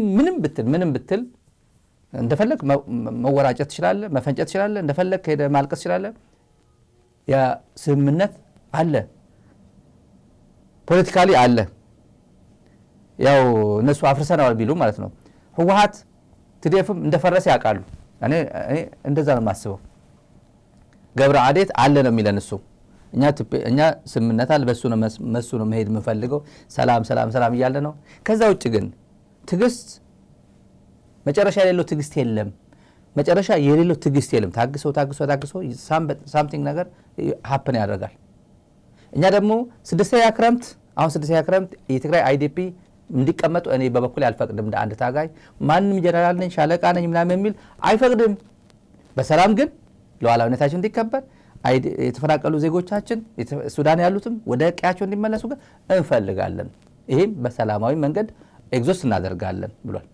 ምንም ብትል እንደፈለክ መወራጨት ትችላለህ መፈንጨት ትችላለህ እንደፈለክ ሄደ ማልቀስ ትችላለህ ያ ስምምነት አለ ፖለቲካሊ አለ ያው እነሱ አፍርሰናል ቢሉ ማለት ነው ህወሓት ቲዲኤፍም እንደፈረሰ ያውቃሉ እኔ እንደዛ ነው የማስበው ገብረ አዴት አለ ነው የሚለን እሱ እኛ ስምምነት አለ በሱ ነው መሄድ የምፈልገው ሰላም እያለ ነው ከዛ ውጭ ግን ትግስት መጨረሻ የሌለው ትግስት የለም መጨረሻ የሌለው ትግስት የለም ታግሶ ሳምቲንግ ነገር ሀፕን ያደርጋል እኛ ደግሞ ስድስተኛ ክረምት የትግራይ አይዲፒ እንዲቀመጡ እኔ በበኩል አልፈቅድም እንደ አንድ ታጋይ ማንንም ጀነራል ነኝ ሻለቃ ነኝ ምናምን የሚል አይፈቅድም በሰላም ግን ለዋላዊነታችን እንዲከበር የተፈናቀሉ ዜጎቻችን ሱዳን ያሉትም ወደ ቀያቸው እንዲመለሱ ግን እንፈልጋለን ይሄም በሰላማዊ መንገድ ኤግዞስት እናደርጋለን ብሏል